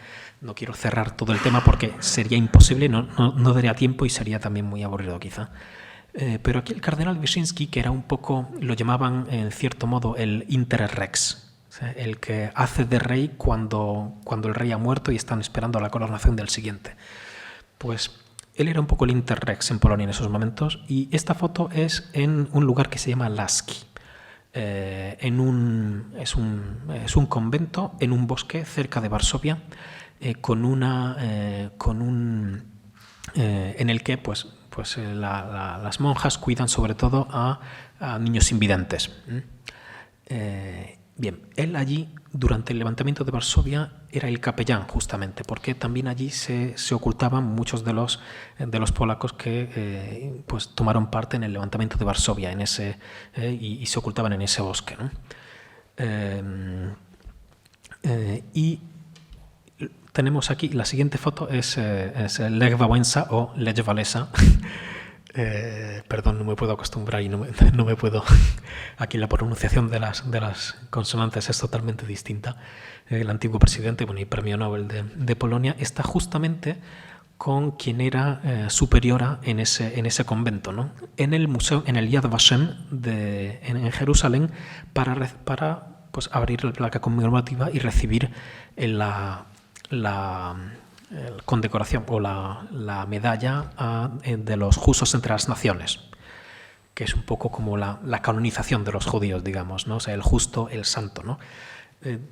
cerrar todo el tema porque sería imposible, no daría tiempo y sería también muy aburrido quizá. Pero aquí el cardenal Wyszynski, que era un poco, lo llamaban en cierto modo el inter rex, o sea, el que hace de rey cuando el rey ha muerto y están esperando la coronación del siguiente. Pues él era un poco el inter rex en Polonia en esos momentos, y esta foto es en un lugar que se llama Laski. Es un convento en un bosque cerca de Varsovia, en el que las monjas cuidan sobre todo a niños invidentes. Bien, él allí durante el levantamiento de Varsovia era el capellán justamente, porque también allí se ocultaban muchos de los polacos que tomaron parte en el levantamiento de Varsovia y se ocultaban en ese bosque, ¿no? Y tenemos aquí, la siguiente foto es Lech Wałęsa o Lech Walesa. Perdón, no me puedo acostumbrar y no me puedo... Aquí la pronunciación de las consonantes es totalmente distinta. El antiguo presidente y premio Nobel de Polonia está justamente con quien era superiora en ese convento, ¿no? En el museo, en el Yad Vashem en Jerusalén, para abrir la placa conmemorativa y recibir la condecoración o la medalla de los justos entre las naciones, que es un poco como la canonización de los judíos, digamos, ¿no? O sea, el justo, el santo, ¿no?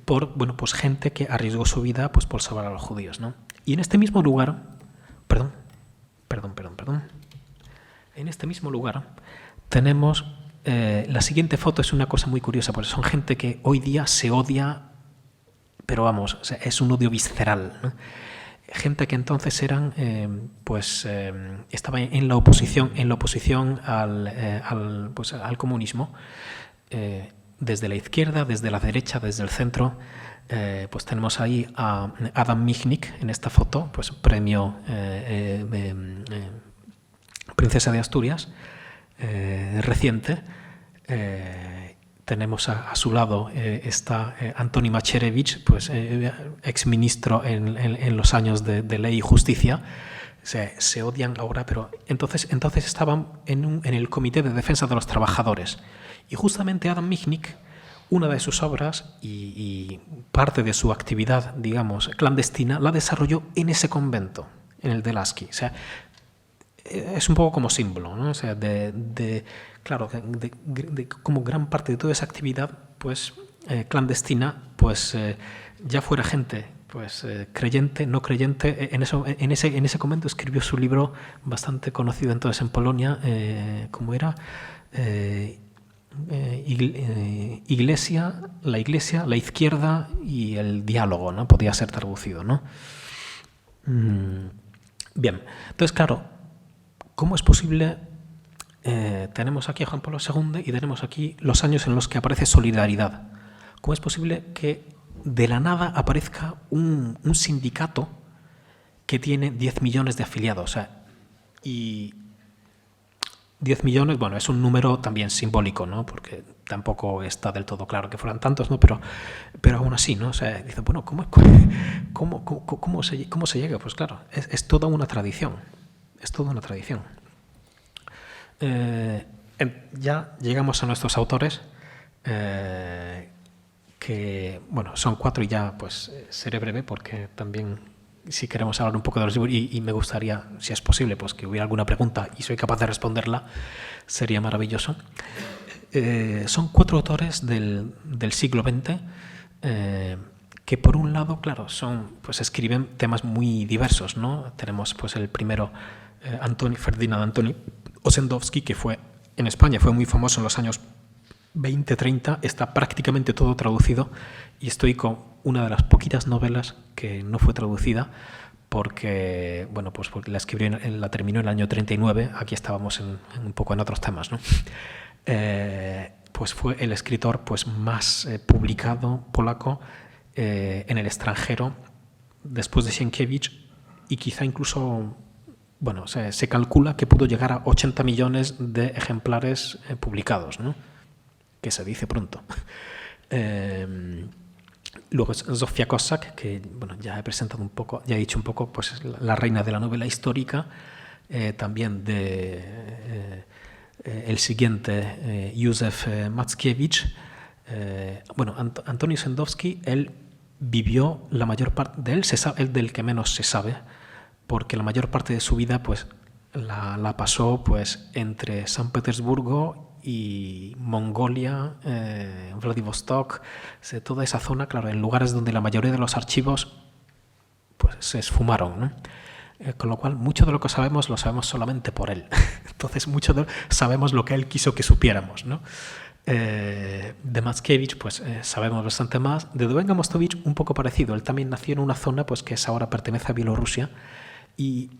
Por gente que arriesgó su vida por salvar a los judíos, ¿no? Y en este mismo lugar, perdón. En este mismo lugar tenemos la siguiente foto. Es una cosa muy curiosa, porque son gente que hoy día se odia, pero vamos, o sea, es un odio visceral, ¿no? Gente que entonces eran, estaba en la oposición al comunismo, desde la izquierda, desde la derecha, desde el centro. Pues tenemos ahí a Adam Michnik en esta foto, pues premio Princesa de Asturias, reciente. Tenemos a su lado está Antoni Macierewicz, pues exministro en los años de Ley y Justicia. Se odian ahora, pero entonces estaban en el Comité de Defensa de los Trabajadores. Y justamente Adam Michnik, una de sus obras y parte de su actividad, digamos, clandestina, la desarrolló en ese convento, en el de Laski. O sea, es un poco como símbolo, ¿no? O sea, claro, como gran parte de toda esa actividad, pues clandestina, pues ya fuera gente, pues creyente, no creyente. En ese convento escribió su libro bastante conocido entonces en Polonia, ¿cómo era? Iglesia, la izquierda y el diálogo, ¿no? Podía ser traducido, ¿no? Bien, entonces claro, ¿cómo es posible? Tenemos aquí a Juan Pablo II y tenemos aquí los años en los que aparece Solidaridad. ¿Cómo es posible que de la nada aparezca un sindicato que tiene 10 millones de afiliados? O sea, y 10 millones, bueno, es un número también simbólico, ¿no? Porque tampoco está del todo claro que fueran tantos, ¿no? Pero aún así, ¿no? O sea, dicen, bueno, ¿cómo se llega? Pues claro, es toda una tradición. Es toda una tradición. Ya llegamos a nuestros autores, que, bueno, son 4 y ya pues seré breve porque también si queremos hablar un poco de los libros y me gustaría, si es posible, pues que hubiera alguna pregunta y soy capaz de responderla, sería maravilloso. Son 4 autores del siglo XX que por un lado, claro, pues escriben temas muy diversos, ¿no? Tenemos pues el primero, Ferdinand Antoni Ossendowski, que en España fue muy famoso en los años 20-30, está prácticamente todo traducido y estoy con una de las poquitas novelas que no fue traducida porque, bueno, pues porque la terminó en el año 39, aquí estábamos un poco en otros temas, ¿no? Pues fue el escritor pues más publicado polaco en el extranjero después de Sienkiewicz y quizá incluso bueno, se calcula que pudo llegar a 80 millones de ejemplares publicados, ¿no? Que se dice pronto. Luego Zofia Kosak, que bueno, ya he presentado un poco, ya he dicho un poco, pues la reina de la novela histórica, también de el siguiente, Józef Mackiewicz. Bueno, Antonio Sendowski, él vivió la mayor parte de él, él del que menos se sabe, porque la mayor parte de su vida pues la pasó pues entre San Petersburgo y Mongolia, Vladivostok, toda esa zona, claro, en lugares donde la mayoría de los archivos pues se esfumaron, ¿no? Con lo cual, mucho de lo que sabemos lo sabemos solamente por él. Entonces, sabemos lo que él quiso que supiéramos, ¿no? De Mackiewicz, pues sabemos bastante más. De Dowenga Mostovich, un poco parecido. Él también nació en una zona pues que ahora pertenece a Bielorrusia. Y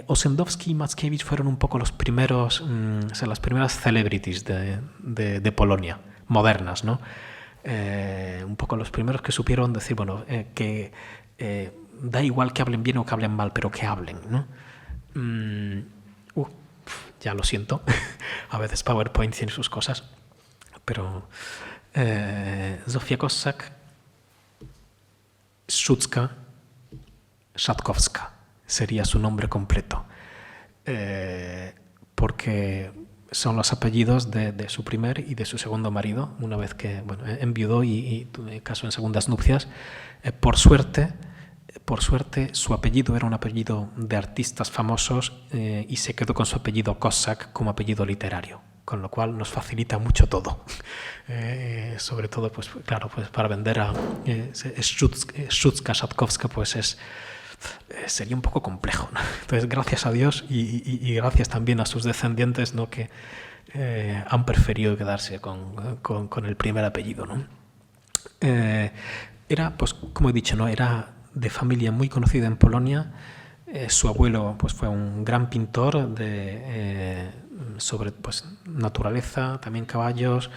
Ossendowski y Mackiewicz fueron un poco los primeros, las primeras celebrities de Polonia, modernas, ¿no? Un poco los primeros que supieron decir, bueno, que da igual que hablen bien o que hablen mal, pero que hablen, ¿no? Ya lo siento, a veces PowerPoint tiene sus cosas, pero Zofia Kosak, Szucka Szatkowska sería su nombre completo, porque son los apellidos de su primer y de su segundo marido, una vez que bueno, enviudó y casó en segundas nupcias. Por suerte, su apellido era un apellido de artistas famosos y se quedó con su apellido Kosak como apellido literario, con lo cual nos facilita mucho todo. Sobre todo, pues claro, pues para vender a Szucka Szatkowska, pues sería un poco complejo, ¿no? Entonces, gracias a Dios y gracias también a sus descendientes, ¿no? Que han preferido quedarse con el primer apellido, ¿no? Era, pues como he dicho, ¿no? Era de familia muy conocida en Polonia. Su abuelo pues, fue un gran pintor sobre pues, naturaleza, también caballos,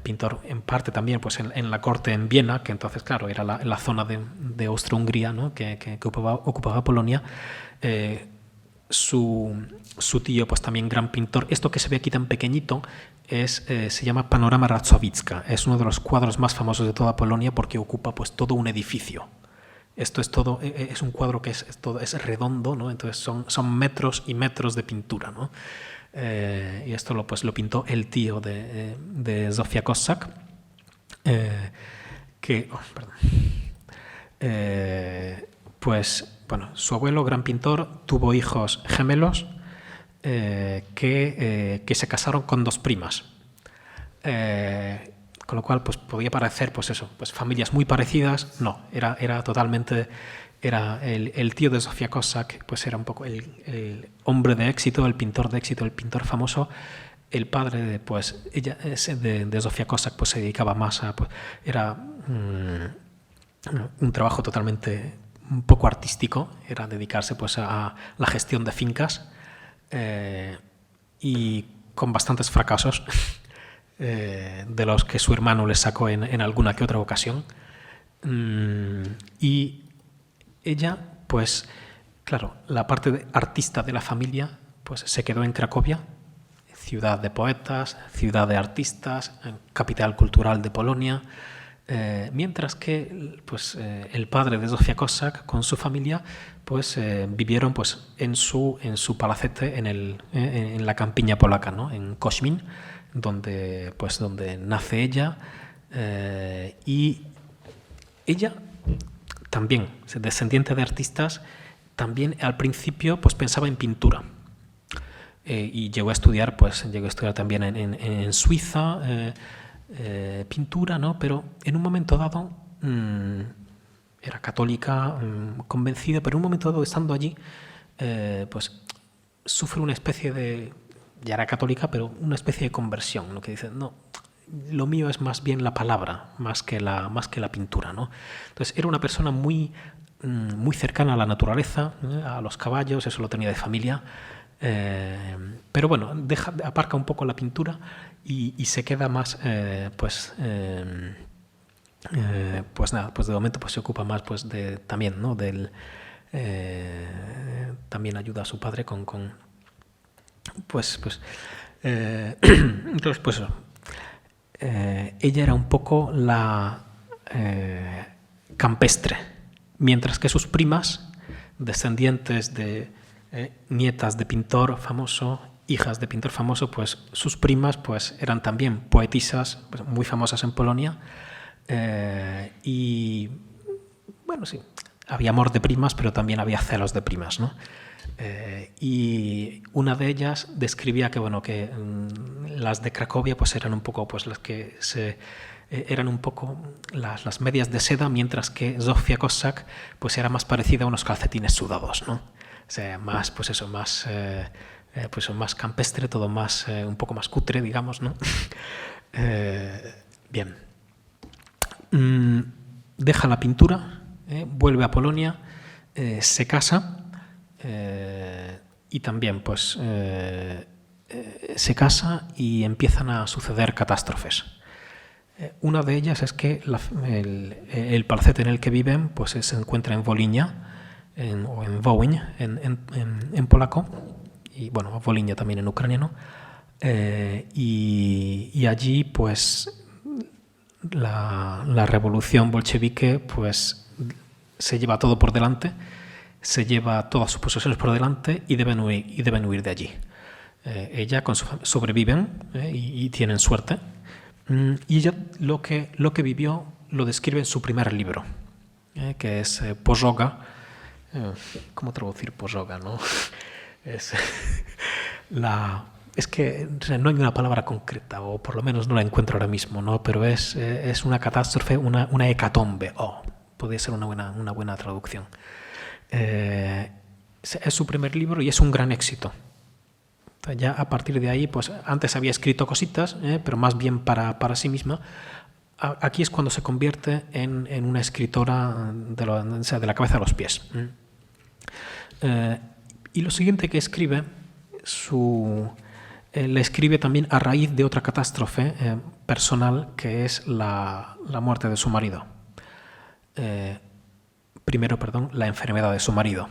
pintor en parte también pues, en la corte en Viena, que entonces, claro, era la zona de Austria-Hungría, ¿no? que ocupaba Polonia. Su tío, pues también gran pintor. Esto que se ve aquí tan pequeñito se llama Panorama Racowiecka. Es uno de los cuadros más famosos de toda Polonia porque ocupa pues, todo un edificio. Esto es todo, es un cuadro que es redondo, ¿no? Entonces son metros y metros de pintura, ¿no? Y esto lo pintó el tío de Zofia Kosak, pues bueno, su abuelo, gran pintor, tuvo hijos gemelos que se casaron con dos primas. Con lo cual, pues podía parecer, pues eso, pues familias muy parecidas. No, era totalmente, el tío de Zofia Kosak, pues era un poco el hombre de éxito, el pintor famoso. El padre de Zofia Kosak, pues se dedicaba más a, pues, era un trabajo totalmente un poco artístico, era dedicarse pues a la gestión de fincas y con bastantes fracasos. De los que su hermano le sacó en alguna que otra ocasión. Y ella, pues, claro, la parte de artista de la familia, pues se quedó en Cracovia, ciudad de poetas, ciudad de artistas, capital cultural de Polonia, mientras que pues, el padre de Zofia Kosak con su familia pues, vivieron pues, en su palacete en la campiña polaca, ¿no? En Koźmin, donde nace ella, y ella también, descendiente de artistas, también al principio pues pensaba en pintura y llegó a estudiar también en Suiza pintura, ¿no? Pero en un momento dado era católica, convencida, pero en un momento dado estando allí pues sufre una especie de, ya era católica, pero una especie de conversión, lo que dice, no, lo mío es más bien la palabra, más que la pintura, ¿no? Entonces era una persona muy cercana a la naturaleza, a los caballos, eso lo tenía de familia, pero bueno, aparca un poco la pintura y se queda más, pues nada, pues de momento pues se ocupa más pues también, ¿no? del también ayuda a su padre entonces, pues ella era un poco la campestre, mientras que sus primas, descendientes de nietas de pintor famoso, hijas de pintor famoso, pues sus primas pues eran también poetisas pues, muy famosas en Polonia, y bueno, sí, había amor de primas, pero también había celos de primas, ¿no? Y una de ellas describía que bueno que las de Cracovia pues eran un poco pues las que eran un poco las medias de seda, mientras que Zofia Kossak pues era más parecida a unos calcetines sudados, ¿no? O sea, más pues eso, más más campestre, todo más un poco más cutre, digamos, ¿no? Bien. Deja la pintura, vuelve a Polonia, se casa. Y también pues se casa y empiezan a suceder catástrofes. Una de ellas es que el palacete en el que viven pues se encuentra en Wolynia o en Wołyń en polaco, y bueno, Wolynia también en ucraniano, y allí pues la revolución bolchevique pues se lleva todo por delante, se lleva todas sus posesiones por delante y deben huir de allí. Ella sobreviven y tienen suerte. Y ella lo que vivió lo describe en su primer libro, que es Pożoga. ¿Cómo traducir Pożoga, no? Es que no hay una palabra concreta, o por lo menos no la encuentro ahora mismo, ¿no? Pero es una catástrofe, una hecatombe. Podría ser una buena traducción. Es su primer libro y es un gran éxito. Ya a partir de ahí, pues antes había escrito cositas, pero más bien para sí misma. Aquí es cuando se convierte en una escritora de la cabeza a los pies. Y lo siguiente que escribe, le escribe también a raíz de otra catástrofe personal, que es la muerte de su marido. La enfermedad de su marido,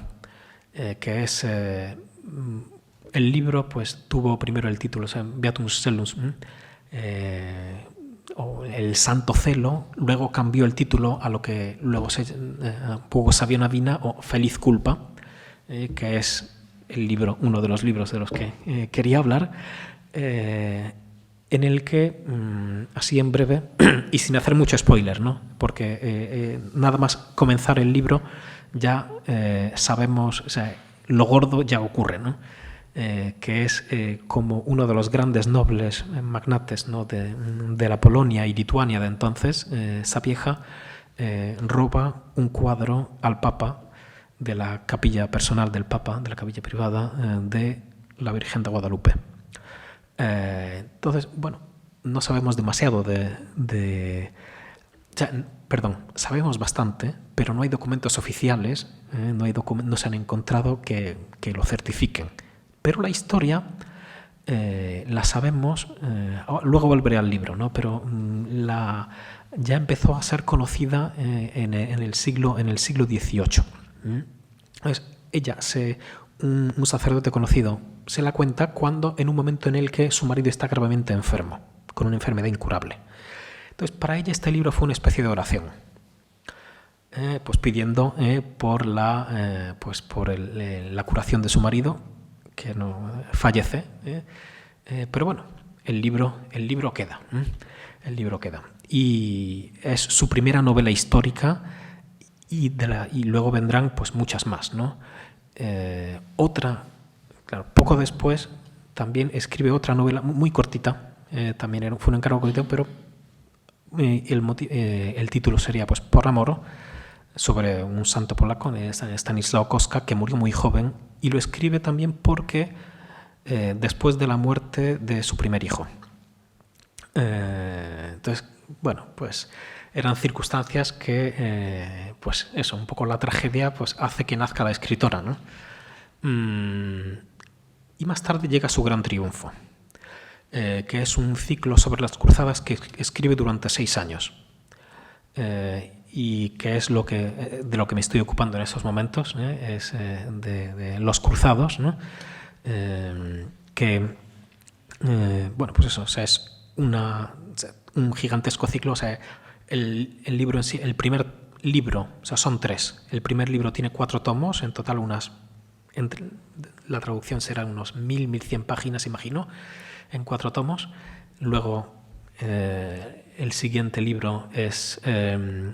que es el libro, pues tuvo primero el título, Beatumscelus, o el Santo Celo, luego cambió el título a lo que luego Błogosławiona wina o Feliz culpa, que es uno de los libros de los que quería hablar, en el que, así en breve, y sin hacer mucho spoiler, ¿no? Porque nada más comenzar el libro ya sabemos, o sea, lo gordo ya ocurre, ¿no? Que es como uno de los grandes nobles magnates, ¿no? de la Polonia y Lituania de entonces, Sapieha, roba un cuadro al Papa de la capilla personal del Papa, de la capilla privada de la Virgen de Guadalupe. Entonces, bueno, no sabemos demasiado sabemos bastante, pero no hay documentos oficiales, no se han encontrado que lo certifiquen. Pero la historia la sabemos, luego volveré al libro, ¿no? Pero ya empezó a ser conocida en el siglo XVIII. Entonces, ella un sacerdote conocido se la cuenta cuando en un momento en el que su marido está gravemente enfermo, con una enfermedad incurable. Entonces, para ella este libro fue una especie de oración, pues pidiendo por la curación de su marido, que no fallece, pero bueno, el libro queda, el libro queda, y es su primera novela histórica, y luego vendrán pues muchas más, ¿no? Otra, claro, poco después también escribe otra novela muy cortita, también fue un encargo cortito, pero el título sería pues Por amor, sobre un santo polaco, Stanislaw Kostka, que murió muy joven, y lo escribe también porque después de la muerte de su primer hijo. Entonces, bueno, pues eran circunstancias que, pues eso, un poco la tragedia pues hace que nazca la escritora, ¿no? Y más tarde llega su gran triunfo, que es un ciclo sobre las cruzadas que escribe durante 6 años. y que es de lo que me estoy ocupando en estos momentos, es de los cruzados, ¿no? Bueno, pues eso, o sea, es un gigantesco ciclo. O sea, el libro en sí, el primer libro, o sea, son 3. El primer libro tiene 4 tomos, en total la traducción será unos 1.100 páginas, imagino, en 4 tomos. Luego, el siguiente libro es he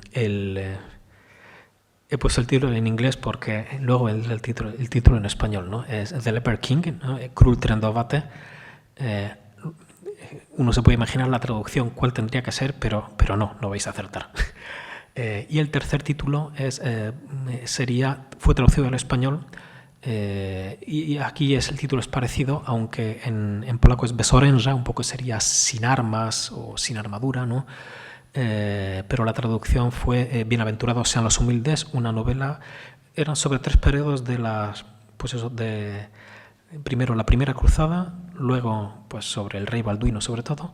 puesto el título en inglés porque luego el título en español, ¿no? Es The Leper King, ¿no? Król Trendovate. Uno se puede imaginar la traducción cuál tendría que ser, pero no vais a acertar. Y el tercer título fue traducido al español, y aquí el título es parecido, aunque en polaco es Bez oręża, un poco sería sin armas o sin armadura, ¿no? Pero la traducción fue Bienaventurados sean los humildes, una novela. Eran sobre 3 periodos primero la primera cruzada, luego pues sobre el rey Balduino sobre todo,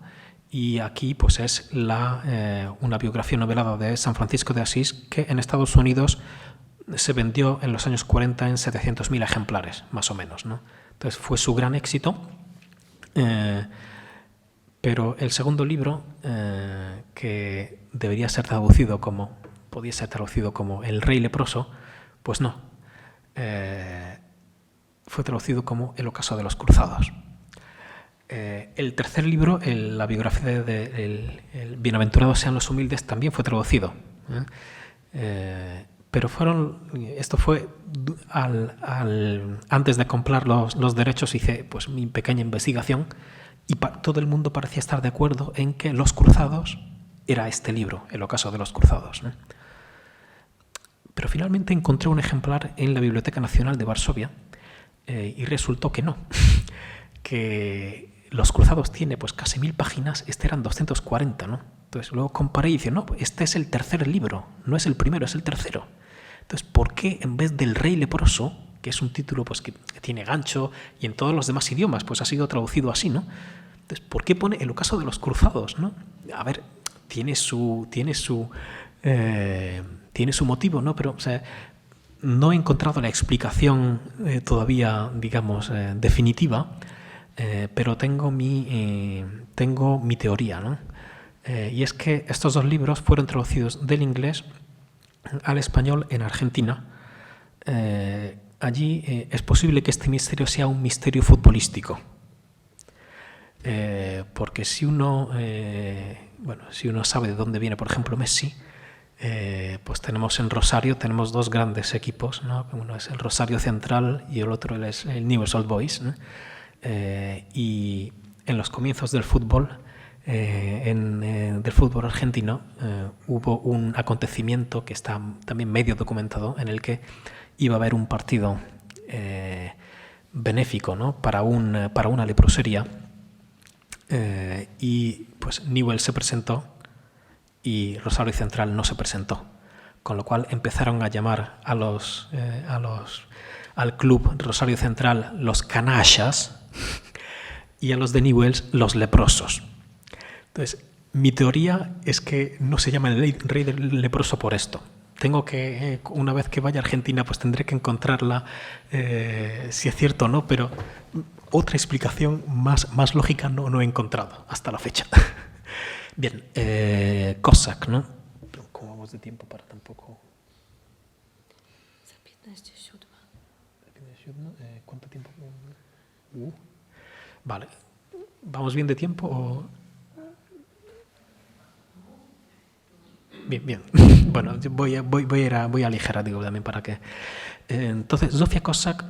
y aquí pues es una biografía novelada de San Francisco de Asís, que en Estados Unidos se vendió en los años 40 en 700.000 ejemplares, más o menos, ¿no? Entonces fue su gran éxito, pero el segundo libro, que podía ser traducido como El rey leproso, pues no. Fue traducido como El ocaso de los cruzados. El tercer libro, la biografía de el Bienaventurados sean los humildes, también fue traducido. Pero esto fue antes de comprar los derechos, hice pues mi pequeña investigación y todo el mundo parecía estar de acuerdo en que Los cruzados era este libro, El ocaso de los cruzados, ¿no? Pero finalmente encontré un ejemplar en la Biblioteca Nacional de Varsovia, y resultó que no, que Los cruzados tiene pues casi 1.000 páginas, eran 240, ¿no? Entonces luego comparé y dije, no, este es el tercer libro, no es el primero, es el tercero. Entonces, ¿por qué en vez del rey leproso, que es un título pues que tiene gancho y en todos los demás idiomas pues ha sido traducido así, ¿no? Entonces, ¿por qué pone El ocaso de los cruzados, ¿no? A ver, tiene su motivo, ¿no? Pero, o sea, no he encontrado la explicación todavía, digamos, definitiva, pero tengo mi teoría, ¿no? Y es que estos 2 libros fueron traducidos del inglés al español en Argentina. Allí es posible que este misterio sea un misterio futbolístico, porque si uno sabe de dónde viene, por ejemplo, Messi, pues tenemos en Rosario 2 grandes equipos, ¿no? Uno es el Rosario Central y el otro es el Newell's Old Boys, ¿no? Y en los comienzos del fútbol, del fútbol argentino, hubo un acontecimiento que está también medio documentado, en el que iba a haber un partido benéfico, ¿no? para una leprosería, y pues Newell's se presentó y Rosario Central no se presentó, con lo cual empezaron a llamar al club Rosario Central los canallas y a los de Newell's los leprosos. Entonces, mi teoría es que no se llama el rey leproso por esto. Tengo que, una vez que vaya a Argentina, pues tendré que encontrarla, si es cierto o no, pero otra explicación más lógica no he encontrado hasta la fecha. Bien, Cossack, ¿no? ¿Cómo vamos de tiempo para tampoco? ¿Cuánto tiempo? Vale. ¿Vamos bien de tiempo o...? Bien. Bueno, voy a aligerar, digo, también para que... Entonces, Zofia Cossack,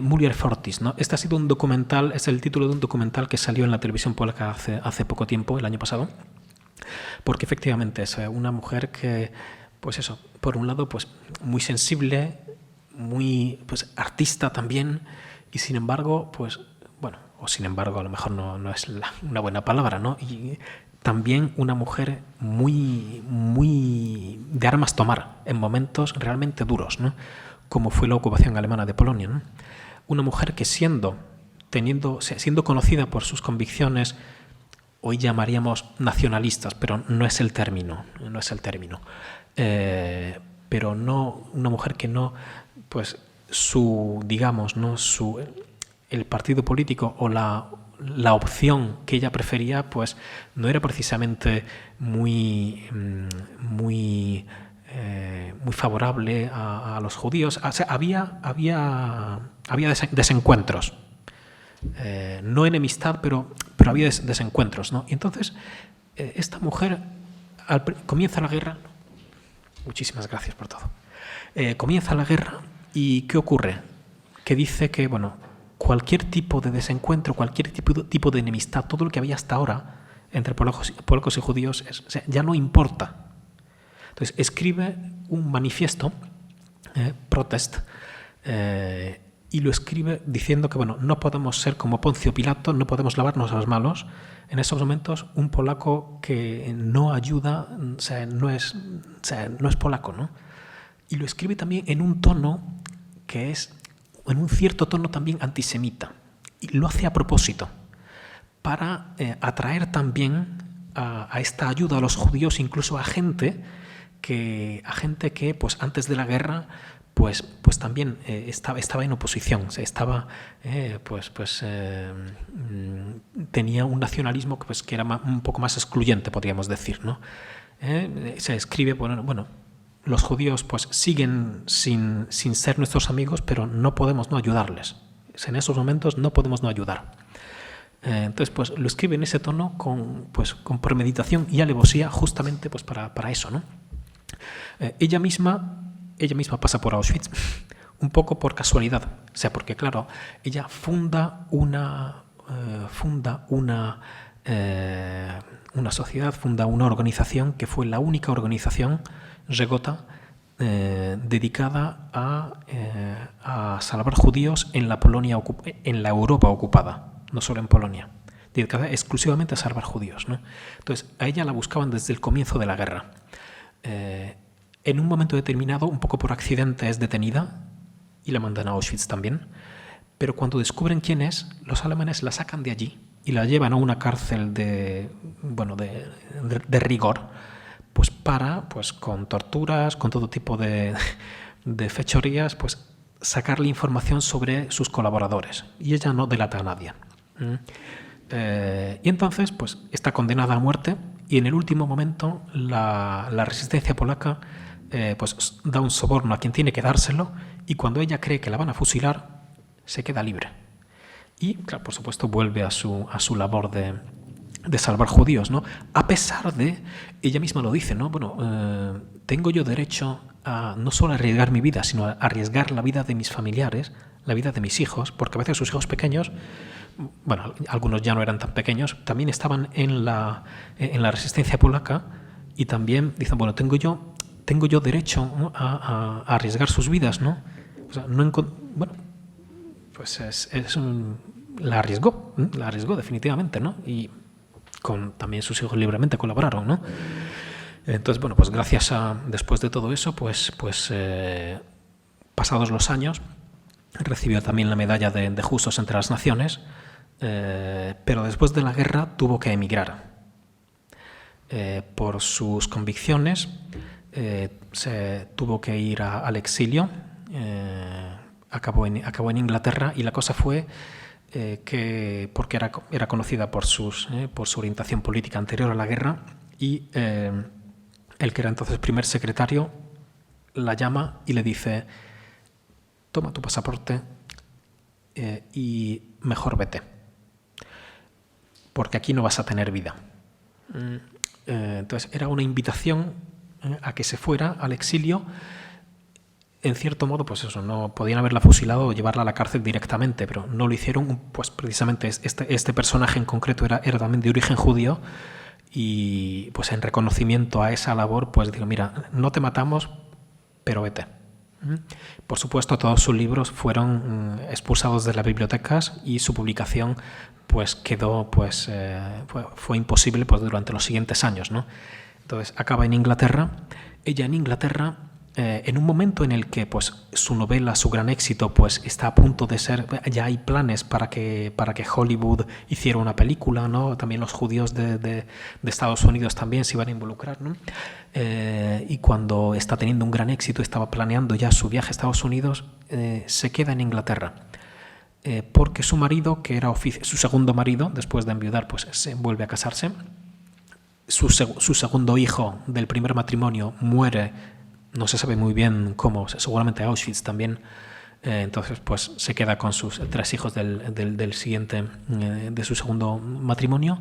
Muriel Fortis, ¿no? Este ha sido un documental, es el título de un documental que salió en la televisión polaca hace poco tiempo, el año pasado, porque efectivamente es una mujer que, pues eso, por un lado, pues muy sensible, muy pues artista también, y sin embargo, pues, bueno, o sin embargo, a lo mejor no es una buena palabra, ¿no? Y también una mujer muy de armas tomar en momentos realmente duros, ¿no? Como fue la ocupación alemana de Polonia, ¿no? Una mujer que siendo conocida por sus convicciones hoy llamaríamos nacionalistas, pero no es el término, pero no una mujer que no, pues el partido político o la opción que ella prefería, pues no era precisamente muy favorable a los judíos. O sea, había desencuentros. No enemistad, pero había desencuentros, ¿no? Y entonces, esta mujer comienza la guerra. Muchísimas gracias por todo. Comienza la guerra y ¿qué ocurre? Que dice que, bueno, cualquier tipo de desencuentro, cualquier tipo de enemistad, todo lo que había hasta ahora entre polacos y judíos, o sea, ya no importa. Entonces, escribe un manifiesto, protest, y lo escribe diciendo que, bueno, no podemos ser como Poncio Pilato, no podemos lavarnos las manos. En esos momentos, un polaco que no ayuda, o sea, no es polaco, ¿no? Y lo escribe también en un tono que es, en un cierto tono también antisemita. Y lo hace a propósito, para atraer también a esta ayuda a los judíos, incluso a gente que pues antes de la guerra pues también estaba en oposición, o sea, tenía un nacionalismo que era un poco más excluyente, podríamos decir, ¿no? Se escribe, bueno, los judíos pues siguen sin ser nuestros amigos, pero no podemos no ayudarles. En esos momentos no podemos no ayudar. Entonces, pues lo escribe en ese tono con premeditación y alevosía, justamente pues para eso, ¿no? Ella misma pasa por Auschwitz un poco por casualidad, o sea, porque claro, ella funda una sociedad, funda una organización que fue la única organización Żegota dedicada a salvar judíos en en la Europa ocupada, no solo en Polonia, dedicada exclusivamente a salvar judíos, ¿no? Entonces, a ella la buscaban desde el comienzo de la guerra. En un momento determinado, un poco por accidente, es detenida y la mandan a Auschwitz también. Pero cuando descubren quién es, los alemanes la sacan de allí y la llevan a una cárcel de rigor, pues con torturas, con todo tipo de fechorías, pues sacarle información sobre sus colaboradores. Y ella no delata a nadie. Y entonces, pues está condenada a muerte y en el último momento la resistencia polaca pues da un soborno a quien tiene que dárselo y cuando ella cree que la van a fusilar, se queda libre. Y, claro, por supuesto, vuelve a su labor de salvar judíos, ¿no? A pesar de, ella misma lo dice, ¿no? Bueno, tengo yo derecho a no solo arriesgar mi vida, sino a arriesgar la vida de mis familiares, la vida de mis hijos, porque a veces sus hijos pequeños, bueno, algunos ya no eran tan pequeños, también estaban en la resistencia polaca y también dicen, bueno, tengo yo derecho, ¿no? a arriesgar sus vidas, ¿no? O sea, bueno, pues la arriesgó definitivamente, ¿no? Y también sus hijos libremente colaboraron, ¿no? Entonces, bueno, pues después de todo eso, pues pasados los años, recibió también la medalla de Justos entre las Naciones, pero después de la guerra tuvo que emigrar. Por sus convicciones, se tuvo que ir al exilio, acabó en Inglaterra y la cosa fue porque era conocida por su orientación política anterior a la guerra y el que era entonces primer secretario la llama y le dice: toma tu pasaporte y mejor vete, porque aquí no vas a tener vida. Entonces era una invitación a que se fuera al exilio. En cierto modo, pues eso, no podían haberla fusilado o llevarla a la cárcel directamente, pero no lo hicieron, pues precisamente este personaje en concreto era también de origen judío y pues en reconocimiento a esa labor, pues digo, mira, no te matamos, pero vete. Por supuesto, todos sus libros fueron expulsados de las bibliotecas y su publicación pues quedó, pues fue imposible pues durante los siguientes años, ¿no? Entonces acaba en Inglaterra. Ella en Inglaterra en un momento en el que pues, su novela, su gran éxito, pues, está a punto de ser, ya hay planes para que Hollywood hiciera una película, ¿no? También los judíos de Estados Unidos también se iban a involucrar, ¿no? Y cuando está teniendo un gran éxito, estaba planeando ya su viaje a Estados Unidos, se queda en Inglaterra. Porque su marido, que era su segundo marido, después de enviudar, pues se vuelve a casarse. Su segundo hijo del primer matrimonio muere, no se sabe muy bien cómo, seguramente Auschwitz también. Entonces, pues se queda con sus 3 hijos del siguiente, de su segundo matrimonio.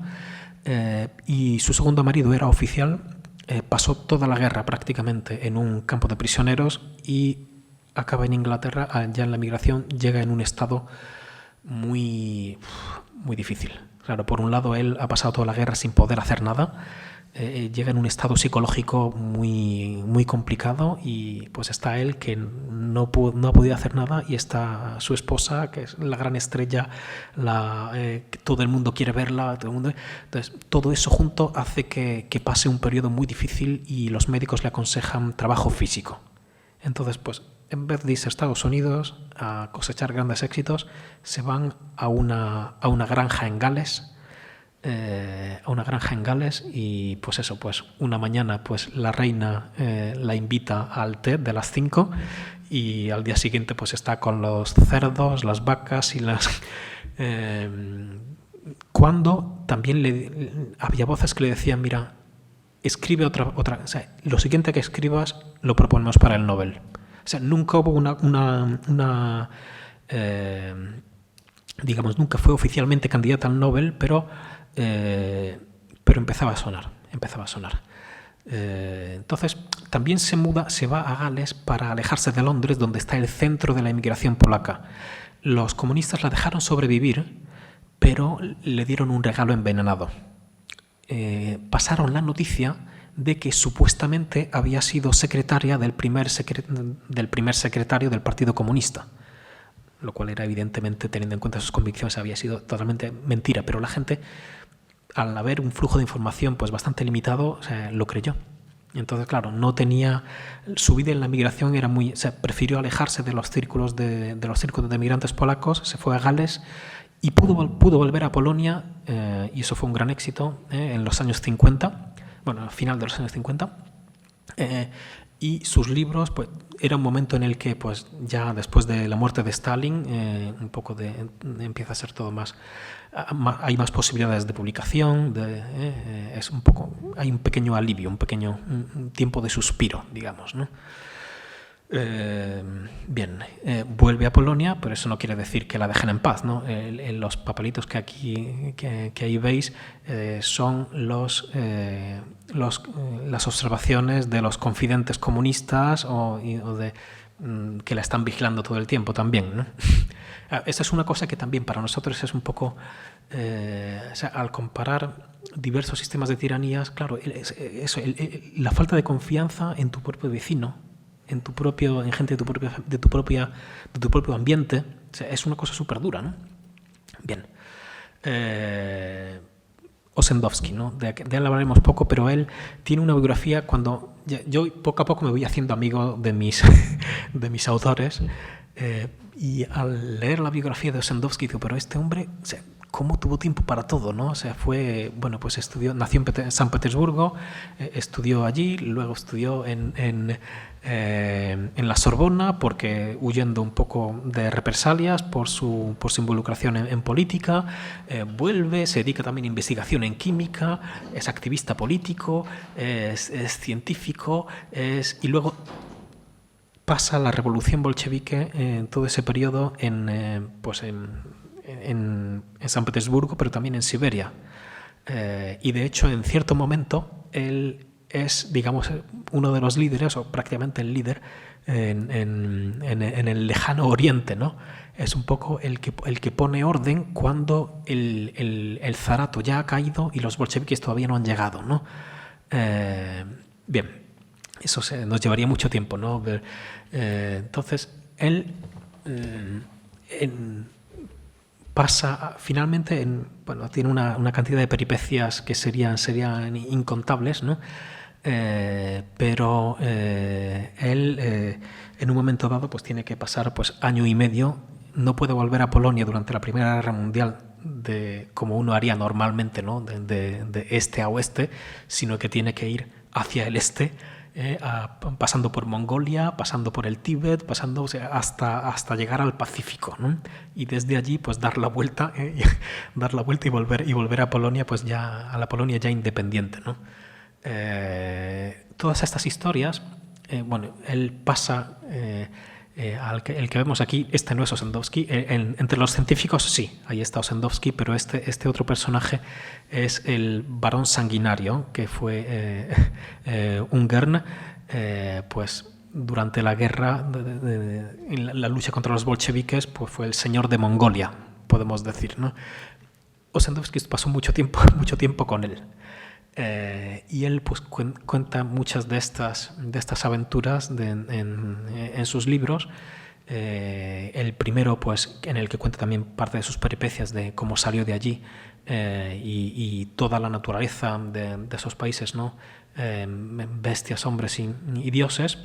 Y su segundo marido era oficial, pasó toda la guerra prácticamente en un campo de prisioneros y acaba en Inglaterra, ya en la migración, llega en un estado muy difícil. Claro, por un lado, él ha pasado toda la guerra sin poder hacer nada, llega en un estado psicológico muy complicado y pues está él que no ha podido hacer nada y está su esposa, que es la gran estrella, que todo el mundo quiere verla, entonces todo eso junto hace que pase un periodo muy difícil y los médicos le aconsejan trabajo físico. Entonces, pues en vez de irse a Estados Unidos a cosechar grandes éxitos, se van a una granja en Gales, y pues eso, pues una mañana pues la reina la invita al té de las 5 y al día siguiente pues está con los cerdos, las vacas y las... cuando también había voces que le decían, mira, escribe otra, o sea, lo siguiente que escribas lo proponemos para el Nobel. O sea, nunca hubo digamos, nunca fue oficialmente candidata al Nobel, pero empezaba a sonar. Entonces, también se va a Gales para alejarse de Londres, donde está el centro de la inmigración polaca. Los comunistas la dejaron sobrevivir, pero le dieron un regalo envenenado. Pasaron la noticia de que supuestamente había sido secretaria del primer secretario del Partido Comunista, lo cual era evidentemente, teniendo en cuenta sus convicciones, había sido totalmente mentira, pero la gente, al haber un flujo de información pues bastante limitado, o sea, lo creyó. Entonces, claro, no tenía, su vida en la migración era muy, o sea, prefirió alejarse de los círculos de migrantes polacos, se fue a Gales y pudo volver a Polonia, y eso fue un gran éxito en los años 50, bueno, al final de los años 50, y sus libros, pues era un momento en el que pues ya después de la muerte de Stalin un poco empieza a ser todo más, hay más posibilidades de publicación, es un poco, hay un pequeño alivio, un tiempo de suspiro, digamos, ¿no? Bien, vuelve a Polonia, pero eso no quiere decir que la dejen en paz, ¿no? Los papelitos que ahí veis son las observaciones de los confidentes comunistas o que la están vigilando todo el tiempo también, ¿no? Esa es una cosa que también para nosotros es un poco, o sea, al comparar diversos sistemas de tiranías, claro, la falta de confianza en tu propio vecino, en gente de tu propio ambiente, o sea, es una cosa súper dura, ¿no? Bien. Ossendowski, ¿no? De él hablaremos poco, pero él tiene una biografía. Cuando yo poco a poco me voy haciendo amigo de mis autores, y al leer la biografía de Ossendowski digo, pero este hombre, o sea, ¿cómo tuvo tiempo para todo, no? O sea, pues nació en San Petersburgo, estudió allí, luego estudió en la Sorbona, porque huyendo un poco de represalias por su involucración en política, vuelve, se dedica también a investigación en química, es activista político, es científico, y luego pasa la revolución bolchevique en todo ese periodo en San Petersburgo, pero también en Siberia. Y de hecho, en cierto momento, él es, digamos, uno de los líderes, o prácticamente el líder, en el lejano oriente, ¿no? Es un poco el que pone orden cuando el zarato ya ha caído y los bolcheviques todavía no han llegado, ¿no? Bien, eso nos llevaría mucho tiempo, ¿no? Entonces, él pasa finalmente tiene una cantidad de peripecias que serían incontables, ¿no? pero él en un momento dado pues tiene que pasar pues año y medio, no puede volver a Polonia durante la Primera Guerra Mundial como uno haría normalmente, ¿no? de este a oeste, sino que tiene que ir hacia el este, pasando por Mongolia, pasando por el Tíbet, pasando, o sea, hasta llegar al Pacífico, ¿no? Y desde allí pues dar la vuelta y volver a Polonia, pues ya a la Polonia ya independiente, ¿no? Todas estas historias, bueno, él pasa el que vemos aquí, este no es Ossendowski, entre los científicos sí, ahí está Ossendowski, pero este otro personaje es el barón sanguinario, que fue Ungern, pues durante la guerra, en la lucha contra los bolcheviques, pues fue el señor de Mongolia, podemos decir, ¿no? Ossendowski pasó mucho tiempo con él. Y él pues cuenta muchas de estas aventuras en sus libros. El primero, pues, en el que cuenta también parte de sus peripecias de cómo salió de allí y toda la naturaleza de esos países, ¿no? Bestias, hombres y dioses,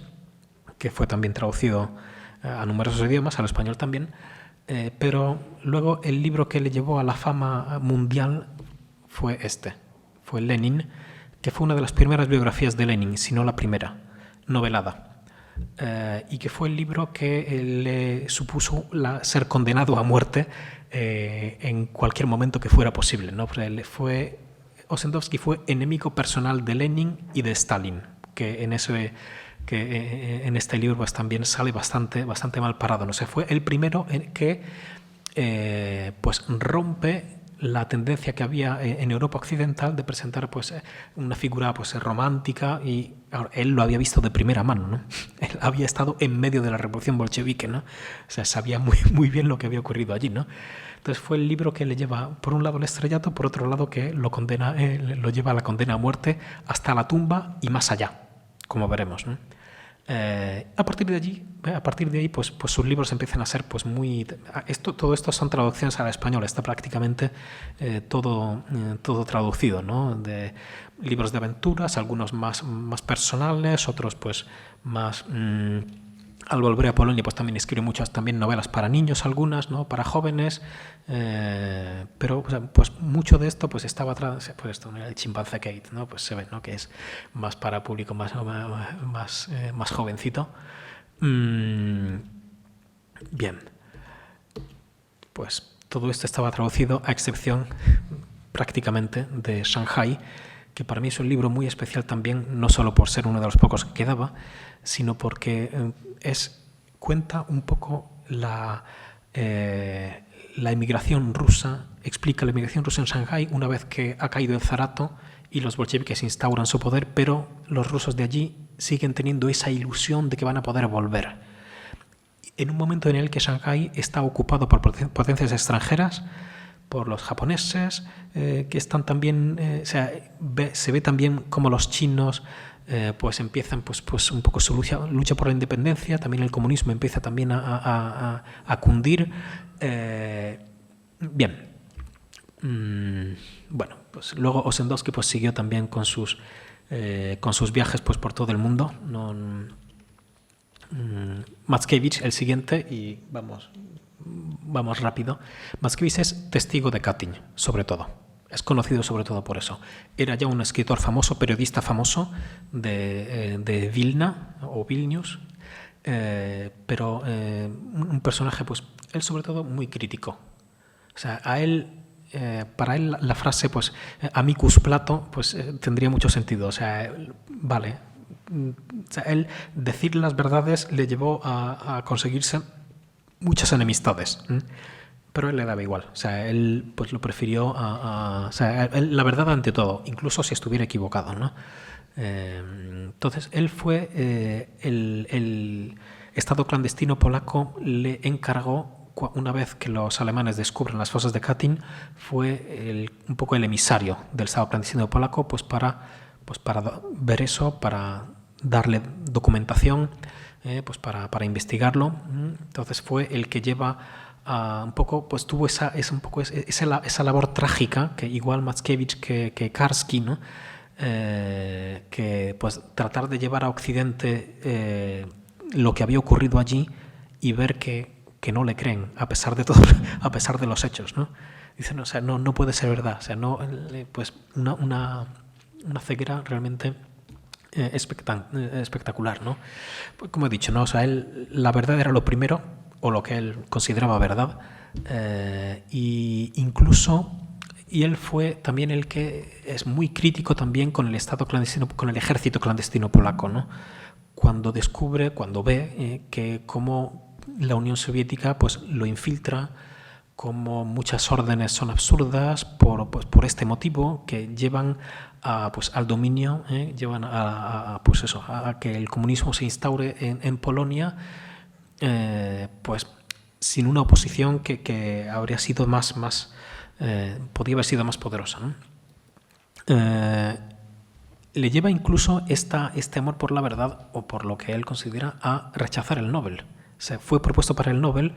que fue también traducido a numerosos idiomas, al español también. Pero luego el libro que le llevó a la fama mundial fue fue Lenin, que fue una de las primeras biografías de Lenin, si no la primera, novelada, y que fue el libro que le supuso ser condenado a muerte en cualquier momento que fuera posible, ¿no? Ossendowski fue enemigo personal de Lenin y de Stalin, que en este libro pues, también sale bastante mal parado, ¿no? Fue el primero en que pues rompe la tendencia que había en Europa occidental de presentar pues una figura pues romántica, y ahora, él lo había visto de primera mano, ¿no? Él había estado en medio de la revolución bolchevique, ¿no? O sea, sabía muy bien lo que había ocurrido allí, ¿no? Entonces fue el libro que le lleva por un lado el estrellato, por otro lado que lo lleva a la condena a muerte hasta la tumba y más allá, como veremos, ¿no? A partir de ahí, pues sus libros empiezan a ser pues muy... Todo esto son traducciones al español, está prácticamente todo traducido, ¿no? De libros de aventuras, algunos más personales, otros pues más... al volver a Polonia pues también escribe muchas también novelas para niños, algunas, ¿no? Para jóvenes, pero o sea, pues mucho de esto pues estaba pues esto, el Chimpancé Kate, ¿no? Pues se ve, ¿no? Que es más para público más jovencito. Bien, pues todo esto estaba traducido a excepción prácticamente de Shanghai, que para mí es un libro muy especial también, no solo por ser uno de los pocos que quedaba, sino porque cuenta un poco la emigración rusa, explica la emigración rusa en Shanghái una vez que ha caído el zarato y los bolcheviques instauran su poder, pero los rusos de allí siguen teniendo esa ilusión de que van a poder volver. En un momento en el que Shanghái está ocupado por potencias extranjeras, por los japoneses, que están también, se ve también como los chinos pues empiezan pues un poco su lucha por la independencia, también el comunismo empieza también a cundir. Bien. Bueno, pues luego Ossendowski pues siguió también con sus viajes pues por todo el mundo. Mackiewicz, el siguiente, y vamos rápido. Mackiewicz es testigo de Katyn, sobre todo. Es conocido sobre todo por eso. Era ya un escritor famoso, periodista famoso de Vilna o Vilnius, pero un personaje, pues él sobre todo muy crítico. O sea, para él la frase, pues, amicus Plato, pues tendría mucho sentido. O sea, vale. O sea, él decir las verdades le llevó a conseguirse muchas enemistades. Pero a él le daba igual, o sea, él pues lo prefirió o sea, la verdad ante todo, incluso si estuviera equivocado, ¿no? Entonces, él fue, el Estado clandestino polaco le encargó, una vez que los alemanes descubren las fosas de Katyn, fue un poco el emisario del Estado clandestino polaco, pues para ver eso, para darle documentación, pues para investigarlo. Entonces fue el que lleva un poco, pues tuvo esa labor trágica, que igual Mackiewicz que Karski, ¿no? que pues tratar de llevar a Occidente lo que había ocurrido allí y ver que no le creen, a pesar de todo, a pesar de los hechos, ¿no? Dicen, o sea, no puede ser verdad, o sea, no, pues una ceguera realmente espectacular, ¿no? Pues, como he dicho, ¿no? O sea, la verdad era lo primero, o lo que él consideraba verdad, y incluso, y él fue también el que es muy crítico también con el Estado clandestino, con el ejército clandestino polaco, ¿no? Cuando ve que cómo la Unión Soviética pues lo infiltra, como muchas órdenes son absurdas por este motivo, que llevan al dominio, llevan a que el comunismo se instaure en Polonia, pues sin una oposición que habría sido podría haber sido más poderosa, ¿no? Le lleva incluso este amor por la verdad, o por lo que él considera, a rechazar el Nobel. O sea, fue propuesto para el Nobel,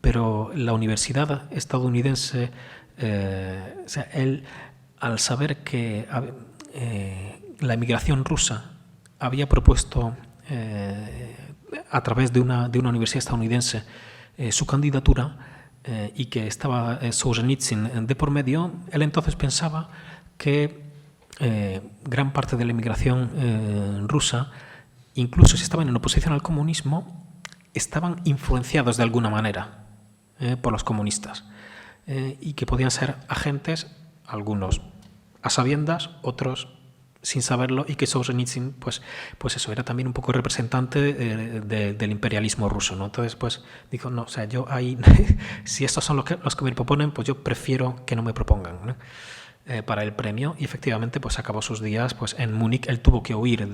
pero la universidad estadounidense, o sea, él, al saber que la emigración rusa había propuesto a través de una universidad estadounidense su candidatura, y que estaba Solzhenitsyn de por medio, él entonces pensaba que gran parte de la emigración rusa, incluso si estaban en oposición al comunismo, estaban influenciados de alguna manera por los comunistas, y que podían ser agentes, algunos a sabiendas, otros sin saberlo, y que Solzhenitsyn pues eso, era también un poco representante del imperialismo ruso, ¿no? Entonces pues dijo, no, o sea, yo ahí si estos son los que me proponen, pues yo prefiero que no me propongan, ¿no? Para el premio, y efectivamente pues acabó sus días pues en Múnich. Él tuvo que huir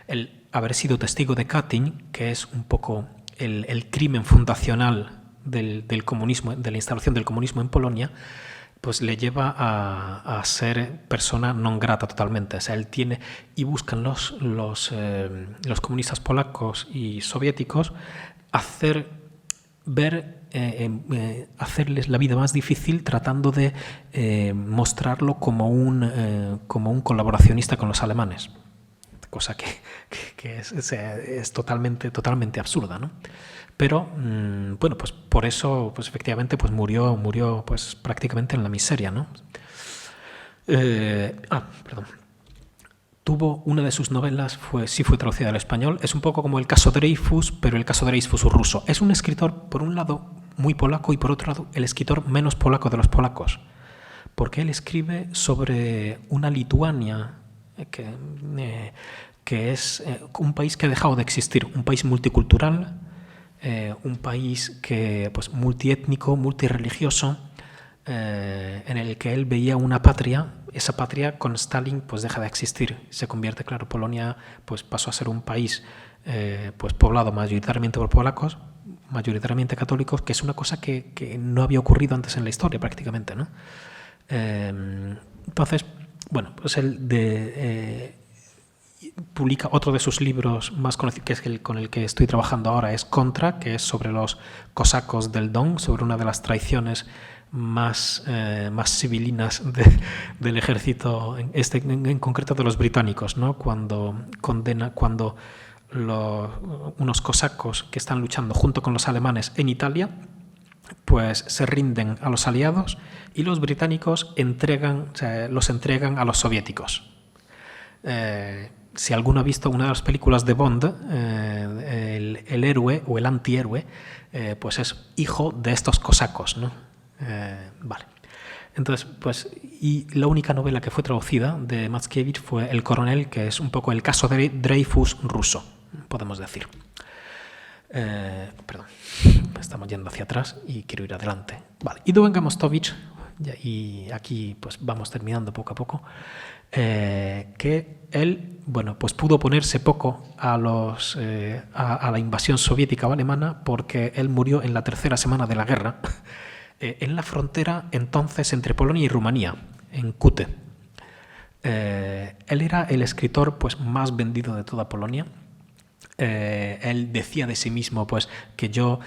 el haber sido testigo de Katyn, que es un poco el crimen fundacional del comunismo, de la instalación del comunismo en Polonia, pues le lleva a ser persona non grata totalmente. O sea, él tiene, y buscan los comunistas polacos y soviéticos hacerles la vida más difícil, tratando de mostrarlo como un colaboracionista con los alemanes, cosa que es totalmente absurda, ¿no? Pero bueno, pues por eso pues efectivamente pues murió pues prácticamente en la miseria, ¿no? Perdón. Tuvo una de sus novelas, sí fue traducida al español. Es un poco como el caso Dreyfus, pero el caso Dreyfus ruso. Es un escritor, por un lado, muy polaco, y por otro lado, el escritor menos polaco de los polacos, porque él escribe sobre una Lituania que es un país que ha dejado de existir, un país multicultural, un país que pues multiétnico, multirreligioso, en el que él veía una patria. Esa patria con Stalin pues deja de existir, se convierte, claro, Polonia pues pasó a ser un país pues poblado mayoritariamente por polacos, mayoritariamente católicos, que es una cosa que no había ocurrido antes en la historia prácticamente, ¿no? Entonces, bueno, pues él publica otro de sus libros más conocidos, que es con el que estoy trabajando ahora, es Contra, que es sobre los cosacos del Don, sobre una de las traiciones más civilinas del ejército, en concreto de los británicos, ¿no? Cuando unos cosacos que están luchando junto con los alemanes en Italia, pues se rinden a los aliados, y los británicos los entregan a los soviéticos. Si alguno ha visto una de las películas de Bond, el héroe o el antihéroe, pues es hijo de estos cosacos, ¿no? Vale. Entonces, pues, y la única novela que fue traducida de Mackiewicz fue El coronel, que es un poco el caso de Dreyfus ruso, podemos decir. Perdón, estamos yendo hacia atrás y quiero ir adelante. Vale. Y Długa Mostowicz, y aquí pues vamos terminando poco a poco, que él, bueno, pues pudo oponerse poco a la invasión soviética o alemana, porque él murió en la tercera semana de la guerra, en la frontera entonces entre Polonia y Rumanía, en Kute. Él era el escritor pues más vendido de toda Polonia. Él decía de sí mismo pues que yo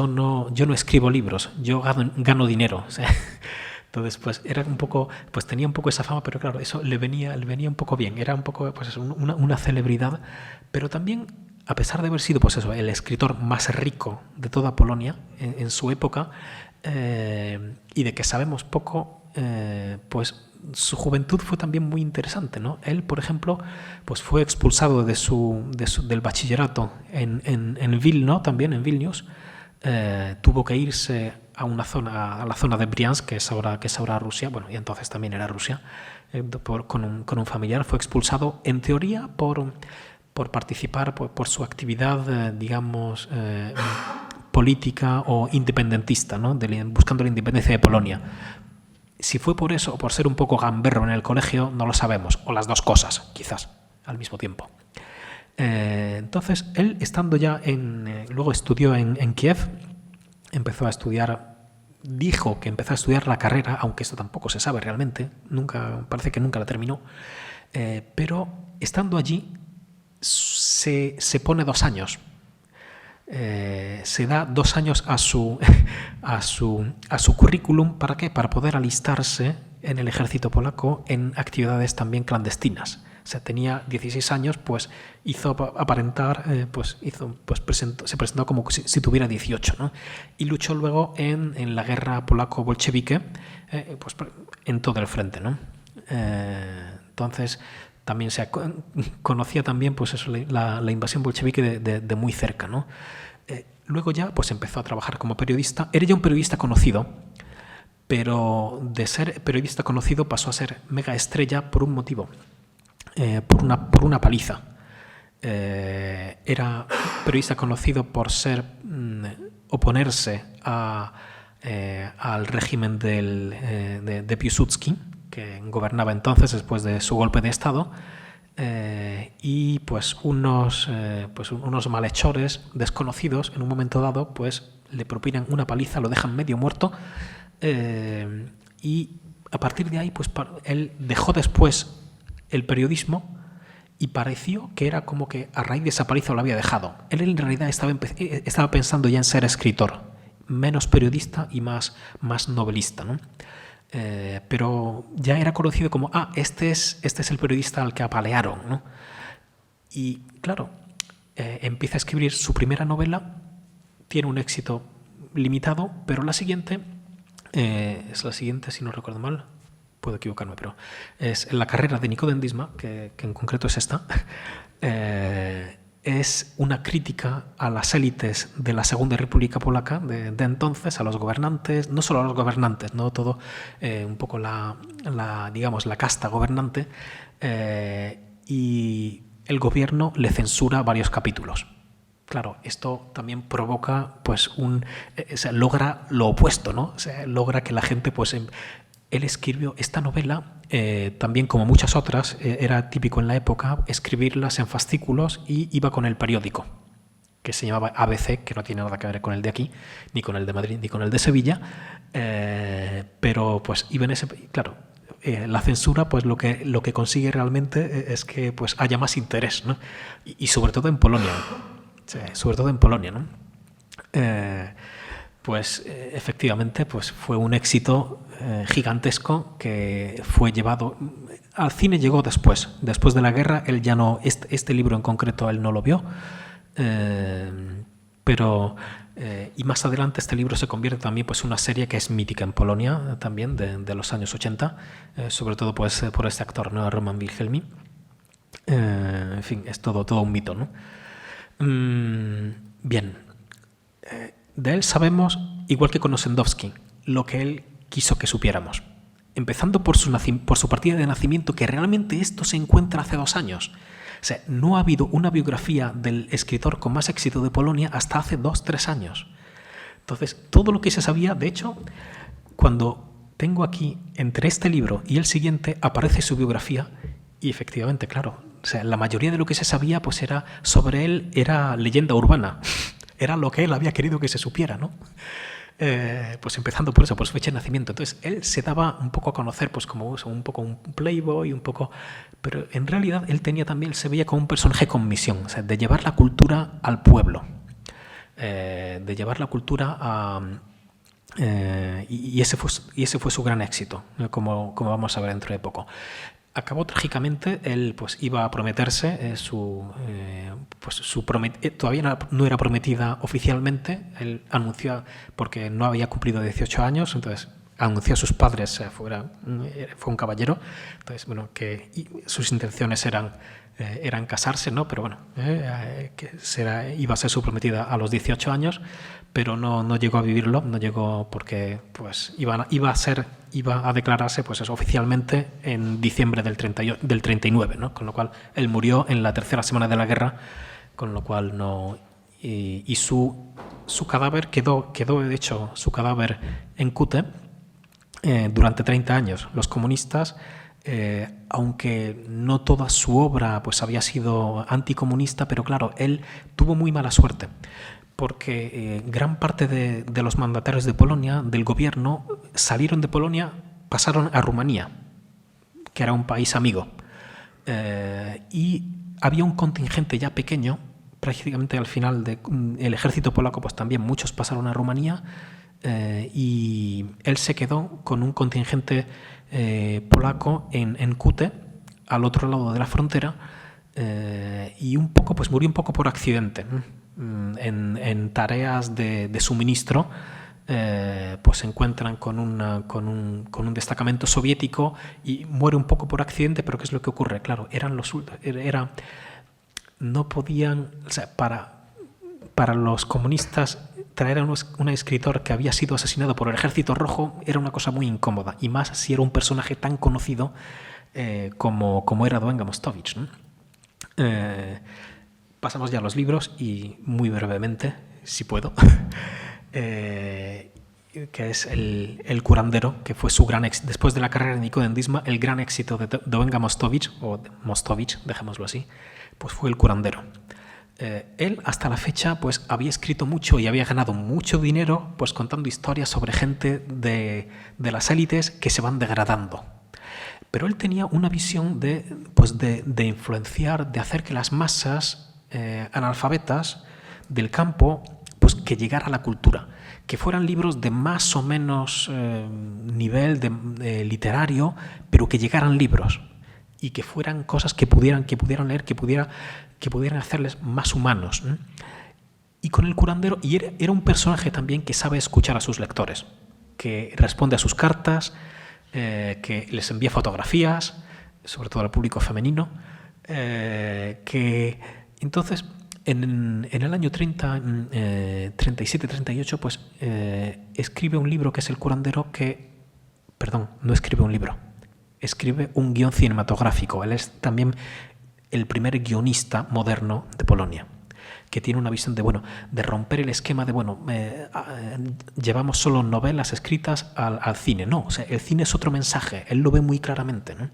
no escribo libros, yo gano dinero. O sea, Entonces, pues era un poco, pues tenía un poco esa fama, pero claro, eso le venía un poco bien. Era un poco, pues eso, una celebridad, pero también, a pesar de haber sido, pues eso, el escritor más rico de toda Polonia en su época, y de que sabemos poco, pues su juventud fue también muy interesante, ¿no? Él, por ejemplo, pues fue expulsado del bachillerato en Vilno, también en Vilnius. Tuvo que irse a la zona de Briansk, que es ahora Rusia, bueno, y entonces también era Rusia, con un familiar. Fue expulsado, en teoría, por participar, por su actividad, digamos, política o independentista, ¿no? Buscando la independencia de Polonia. Si fue por eso o por ser un poco gamberro en el colegio, no lo sabemos, o las dos cosas, quizás, al mismo tiempo. Entonces, él, estando ya luego estudió en Kiev, empezó a estudiar, dijo que empezó a estudiar la carrera, aunque esto tampoco se sabe realmente, parece que nunca la terminó, pero estando allí se pone 2 años. Se da 2 años a su currículum. ¿Para qué? Para poder alistarse en el ejército polaco en actividades también clandestinas. O sea, tenía 16 años, pues hizo aparentar, se presentó como si tuviera 18, ¿no? Y luchó luego en la guerra polaco-bolchevique, pues en todo el frente, ¿no? Entonces también se conocía también, pues eso, la invasión bolchevique de muy cerca, ¿no? Luego ya pues empezó a trabajar como periodista. Era ya un periodista conocido, pero de ser periodista conocido pasó a ser mega estrella por un motivo, por una paliza. Era periodista conocido por oponerse al régimen de Piłsudski, que gobernaba entonces después de su golpe de Estado, y pues unos malhechores desconocidos en un momento dado pues le propinan una paliza, lo dejan medio muerto, y a partir de ahí pues él dejó después el periodismo y pareció que era como que a raíz de esa paliza lo había dejado. Él en realidad estaba pensando ya en ser escritor, menos periodista y más novelista, ¿no? Pero ya era conocido como, este es el periodista al que apalearon, ¿no? Y claro, empieza a escribir su primera novela, tiene un éxito limitado, pero la siguiente, si no recuerdo mal, puedo equivocarme, pero es La carrera de Nikodem Dyzma, que en concreto es esta. Es una crítica a las élites de la Segunda República Polaca de entonces, a los gobernantes, no solo a los gobernantes, no todo, un poco digamos, la casta gobernante, y el gobierno le censura varios capítulos. Claro, esto también provoca, pues, logra lo opuesto, ¿no? O sea, logra que la gente, pues, él escribió esta novela, también como muchas otras, era típico en la época escribirlas en fascículos y iba con el periódico, que se llamaba ABC, que no tiene nada que ver con el de aquí, ni con el de Madrid, ni con el de Sevilla, pero pues iba en ese... Claro, la censura pues lo que consigue realmente es que pues haya más interés, ¿no? Y sobre todo en Polonia, ¿no? Pues efectivamente pues fue un éxito gigantesco que fue llevado al cine. Llegó después de la guerra. Él ya no, este libro en concreto él no lo vio, pero y más adelante este libro se convierte también pues en una serie que es mítica en Polonia también de los años 80, sobre todo pues por este actor, ¿no? Roman Wilhelmi. En fin, es todo un mito, ¿no? Bien. De él sabemos, igual que con Ossendowski, lo que él quiso que supiéramos. Empezando por su partida de nacimiento, que realmente esto se encuentra hace 2 años. O sea, no ha habido una biografía del escritor con más éxito de Polonia hasta hace 2-3 años. Entonces, todo lo que se sabía, de hecho, cuando tengo aquí, entre este libro y el siguiente, aparece su biografía, y efectivamente, claro, o sea, la mayoría de lo que se sabía pues era sobre él, era leyenda urbana. Era lo que él había querido que se supiera, ¿no? Pues empezando por eso, por su fecha de nacimiento. Entonces, él se daba un poco a conocer pues como un poco un playboy, un poco... Pero en realidad él se veía como un personaje con misión, o sea, de llevar la cultura al pueblo, de llevar la cultura y ese fue su gran éxito, como vamos a ver dentro de poco. Acabó trágicamente. Él pues iba a prometerse, todavía no era prometida oficialmente. Él anunció, porque no había cumplido 18 años, entonces anunció a sus padres, fue un caballero, entonces bueno, que sus intenciones eran casarse, ¿no? Pero bueno, iba a ser su prometida a los 18 años, pero no llegó a vivirlo, no llegó porque pues iba a declararse pues eso, oficialmente en diciembre del 39, ¿no? Con lo cual él murió en la tercera semana de la guerra, con lo cual no. Y su cadáver quedó de hecho su cadáver en Kute durante 30 años. Los comunistas, aunque no toda su obra pues había sido anticomunista, pero claro, él tuvo muy mala suerte, porque gran parte de los mandatarios de Polonia, del gobierno, salieron de Polonia, pasaron a Rumanía, que era un país amigo, y había un contingente ya pequeño, prácticamente al final del ejército polaco, pues también muchos pasaron a Rumanía, y él se quedó con un contingente polaco en Kute, al otro lado de la frontera, y pues murió un poco por accidente, en tareas de suministro. Pues se encuentran con un destacamento soviético y muere un poco por accidente. Pero ¿qué es lo que ocurre? Claro, no podían, o sea, para los comunistas traer a un escritor que había sido asesinado por el Ejército Rojo era una cosa muy incómoda, y más si era un personaje tan conocido como era Duenga Mostovich, ¿no? Pasamos ya a los libros, y muy brevemente, si puedo, que es el curandero, que fue su gran éxito después de la carrera de Nikodim Disma. El gran éxito de Duenga Mostovich, o Mostovich, dejémoslo así, pues fue el curandero. Él hasta la fecha pues había escrito mucho y había ganado mucho dinero pues contando historias sobre gente de las élites que se van degradando. Pero él tenía una visión de influenciar, de hacer que las masas analfabetas del campo pues que llegara a la cultura, que fueran libros de más o menos nivel literario, pero que llegaran libros y que fueran cosas que pudieran leer, que pudieran hacerles más humanos. Y con el curandero, y era un personaje también que sabe escuchar a sus lectores, que responde a sus cartas, que les envía fotografías, sobre todo al público femenino, que entonces en el año 37-38 pues escribe un libro que es El curandero, no escribe un libro, escribe un guión cinematográfico. Él es también el primer guionista moderno de Polonia, que tiene una visión de romper el esquema de, llevamos solo novelas escritas al cine. No, o sea, el cine es otro mensaje, él lo ve muy claramente, ¿no?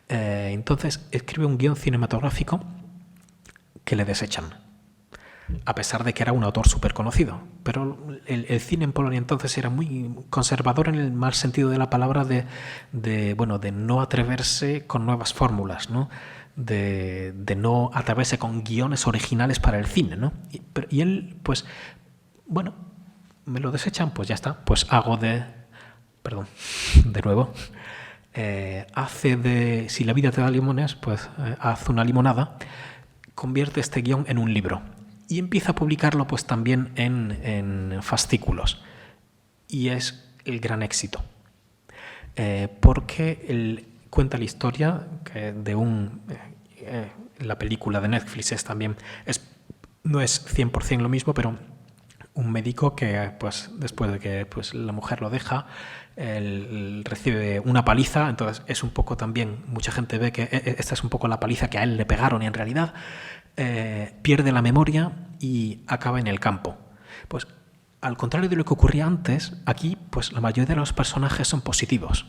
Entonces escribe un guión cinematográfico que le desechan, a pesar de que era un autor súper conocido. Pero el cine en Polonia entonces era muy conservador, en el mal sentido de la palabra, de no atreverse con nuevas fórmulas, ¿no? De no atreverse con guiones originales para el cine, ¿no? Y él, pues, me lo desechan, pues ya está, pues hace si la vida te da limones, pues haz una limonada, convierte este guión en un libro y empieza a publicarlo pues también en fascículos, y es el gran éxito, porque él cuenta la historia de la película de Netflix no es 100% lo mismo, pero un médico que pues después de que pues la mujer lo deja, él recibe una paliza. Entonces es un poco también, mucha gente ve que esta es un poco la paliza que a él le pegaron, y en realidad pierde la memoria y acaba en el campo. Pues al contrario de lo que ocurría antes, aquí pues la mayoría de los personajes son positivos,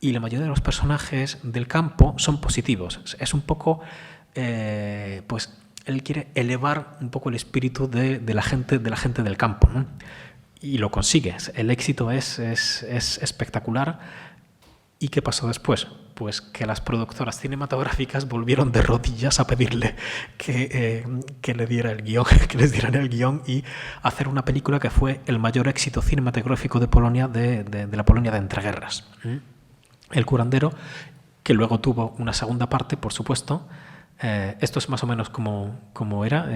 y la mayoría de los personajes del campo son positivos. Es un poco, pues él quiere elevar un poco el espíritu de la gente del campo, ¿no? Y lo consigue. El éxito es espectacular. ¿Y qué pasó después? Pues que las productoras cinematográficas volvieron de rodillas a pedirle que le diera el guión, que les dieran el guión y hacer una película que fue el mayor éxito cinematográfico de Polonia, de la Polonia de entreguerras. El curandero, que luego tuvo una segunda parte, por supuesto. Esto es más o menos como era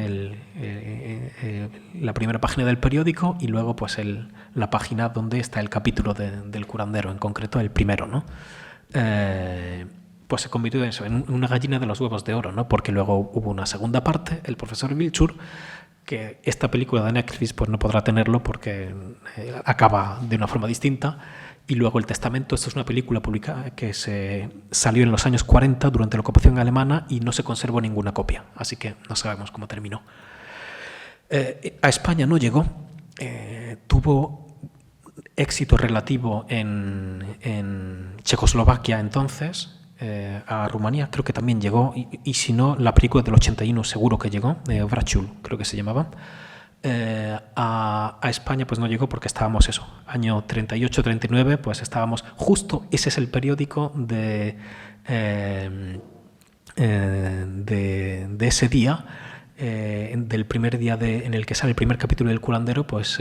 la primera página del periódico y luego pues la página donde está el capítulo del curandero, en concreto el primero, ¿no? Pues se convirtió en eso, en una gallina de los huevos de oro, ¿no? Porque luego hubo una segunda parte, El profesor Wilczur, que esta película de Netflix pues no podrá tenerlo porque acaba de una forma distinta. Y luego El testamento, esto es una película publicada que se salió en los años 40 durante la ocupación alemana y no se conservó ninguna copia, así que no sabemos cómo terminó. A España no llegó, tuvo éxito relativo en Checoslovaquia entonces, a Rumanía creo que también llegó, y si no, la película del 81 seguro que llegó, Vrachul creo que se llamaba. A España pues no llegó porque estábamos año 38-39, pues estábamos justo, ese es el periódico de ese día, del primer día en el que sale el primer capítulo del curandero, pues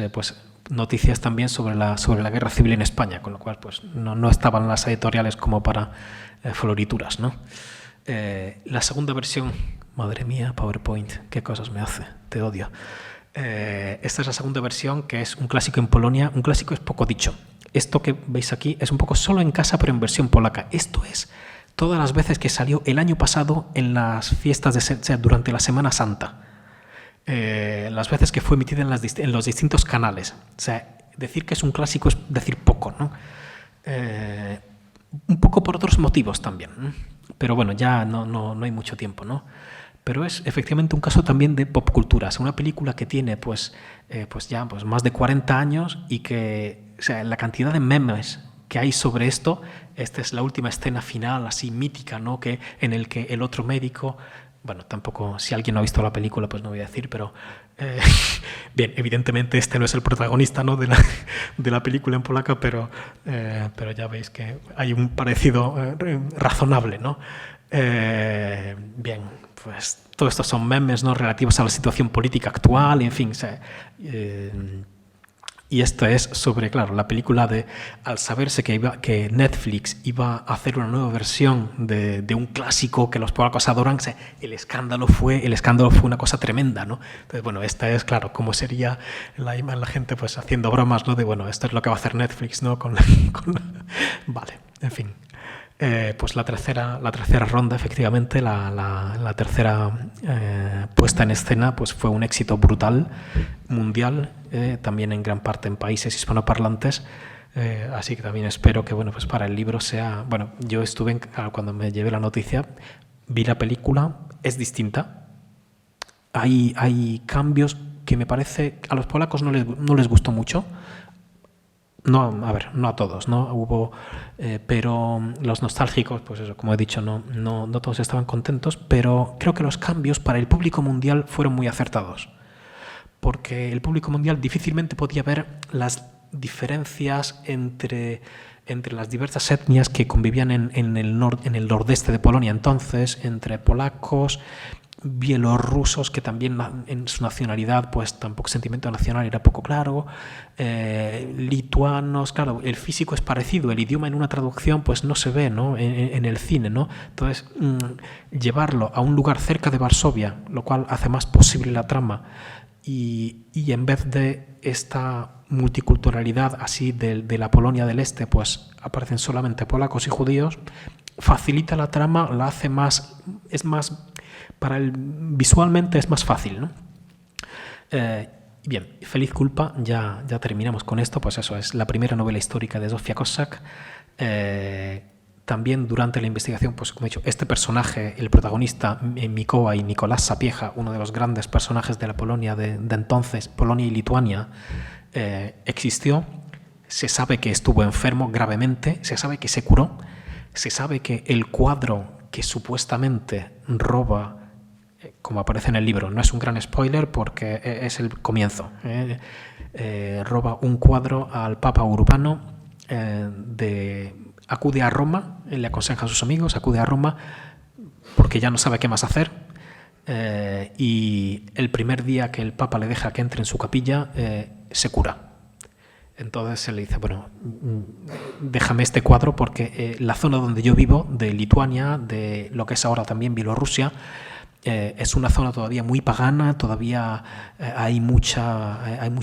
noticias también sobre la guerra civil en España, con lo cual pues no estaban las editoriales como para florituras, ¿no? La segunda versión, madre mía, PowerPoint, qué cosas me hace, te odio. Esta es la segunda versión, que es un clásico en Polonia. Un clásico es poco dicho. Esto que veis aquí es un poco Solo en casa, pero en versión polaca. Esto es todas las veces que salió el año pasado en las fiestas durante la Semana Santa. Las veces que fue emitida en los distintos canales. O sea, decir que es un clásico es decir poco, ¿no? Un poco por otros motivos también. Pero bueno, ya no hay mucho tiempo, ¿no? Pero es efectivamente un caso también de popcultura. Es una película que tiene pues más de 40 años y que, o sea, la cantidad de memes que hay sobre esto, esta es la última escena final así mítica, ¿no? En el que el otro médico, bueno, tampoco, si alguien no ha visto la película pues no voy a decir, pero bien, evidentemente este no es el protagonista, ¿no? de la película en polaca, pero ya veis que hay un parecido razonable, ¿no? Bien, pues todo esto son memes, ¿no? Relativos a la situación política actual, en fin. Y esto es sobre, claro, la película al saberse que Netflix iba a hacer una nueva versión de un clásico que los polacos adoran, el escándalo fue una cosa tremenda, ¿no? Entonces, bueno, esta es, claro, como sería la gente pues haciendo bromas, ¿no? De, bueno, esto es lo que va a hacer Netflix, ¿no? Vale, en fin. Pues la tercera ronda, efectivamente, la tercera puesta en escena, pues fue un éxito brutal, mundial, también en gran parte en países hispanoparlantes, así que también espero que, bueno, pues para el libro sea... Bueno, yo estuve, cuando me llevé la noticia, vi la película, es distinta, hay cambios que me parece, a los polacos no les gustó mucho. No, a ver, no a todos, ¿no? Hubo, pero los nostálgicos, pues eso, como he dicho, no todos estaban contentos, pero creo que los cambios para el público mundial fueron muy acertados, porque el público mundial difícilmente podía ver las diferencias entre las diversas etnias que convivían en el nordeste de Polonia entonces, entre polacos, bielorrusos, que también en su nacionalidad pues tampoco sentimiento nacional era poco claro, lituanos, claro, el físico es parecido, el idioma en una traducción pues no se ve, ¿no? en el cine, ¿no? Entonces llevarlo a un lugar cerca de Varsovia, lo cual hace más posible la trama, y en vez de esta multiculturalidad así de la Polonia del Este, pues aparecen solamente polacos y judíos, facilita la trama, la hace más, es más, visualmente es más fácil, ¿no? Bien, Feliz culpa, ya terminamos con esto, pues eso, es la primera novela histórica de Zofia Kossak. También durante la investigación, pues como he dicho, este personaje, el protagonista, Mikołaj Nicolás Sapieha, uno de los grandes personajes de la Polonia de entonces, Polonia y Lituania, existió. Se sabe que estuvo enfermo gravemente, se sabe que se curó, se sabe que el cuadro que supuestamente roba, como aparece en el libro, no es un gran spoiler porque es el comienzo, roba un cuadro al Papa Urbano, acude a Roma Él le aconseja a sus amigos, acude a Roma porque ya no sabe qué más hacer. Y el primer día que el Papa le deja que entre en su capilla, se cura. Entonces él le dice, bueno, déjame este cuadro porque la zona donde yo vivo, de Lituania, de lo que es ahora también Bielorrusia, es una zona todavía muy pagana, todavía hay mucha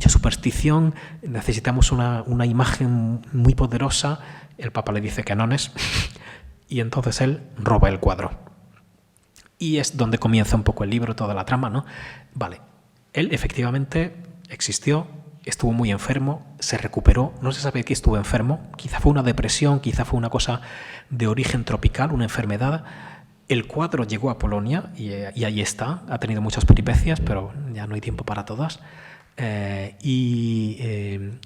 superstición, necesitamos una imagen muy poderosa. El Papa le dice que nones y entonces él roba el cuadro. Y es donde comienza un poco el libro, toda la trama, ¿no? Vale, él efectivamente existió, estuvo muy enfermo, se recuperó, no se sabe que estuvo enfermo, quizá fue una depresión, quizá fue una cosa de origen tropical, una enfermedad. El cuadro llegó a Polonia y ahí está, ha tenido muchas peripecias, pero ya no hay tiempo para todas. Y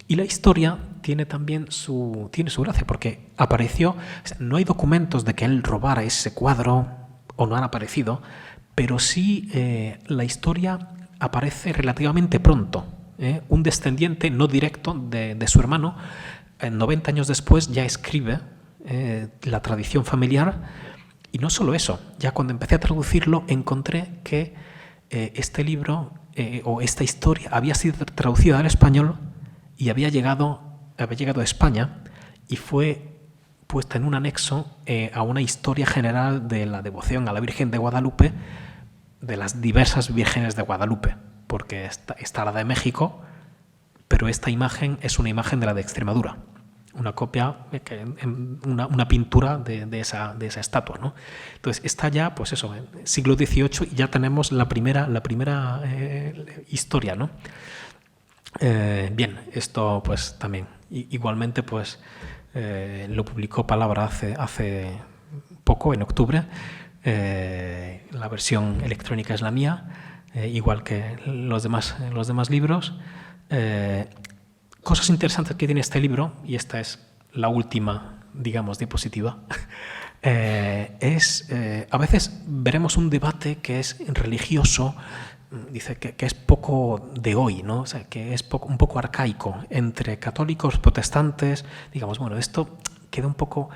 la historia tiene también su gracia, porque apareció, no hay documentos de que él robara ese cuadro, o no han aparecido, pero sí la historia aparece relativamente pronto. Un descendiente no directo de su hermano, 90 años después, ya escribe la tradición familiar. Y no solo eso, ya cuando empecé a traducirlo encontré que este libro o esta historia había sido traducida al español y había llegado a España y fue puesta en un anexo a una historia general de la devoción a la Virgen de Guadalupe, de las diversas vírgenes de Guadalupe, porque está la de México, pero esta imagen es una imagen de la de Extremadura, una copia, una pintura de esa estatua, ¿no? Entonces está ya, pues eso, en el siglo XVIII y ya tenemos la primera historia, ¿no? Bien, esto pues también, igualmente pues lo publicó Palabra hace poco, en octubre. La versión electrónica es la mía, igual que los demás libros. Cosas interesantes que tiene este libro, y esta es la última, digamos, diapositiva, a veces veremos un debate que es religioso, dice que es poco de hoy, ¿no? O sea, que es un poco arcaico entre católicos, protestantes, digamos, bueno, esto queda un poco...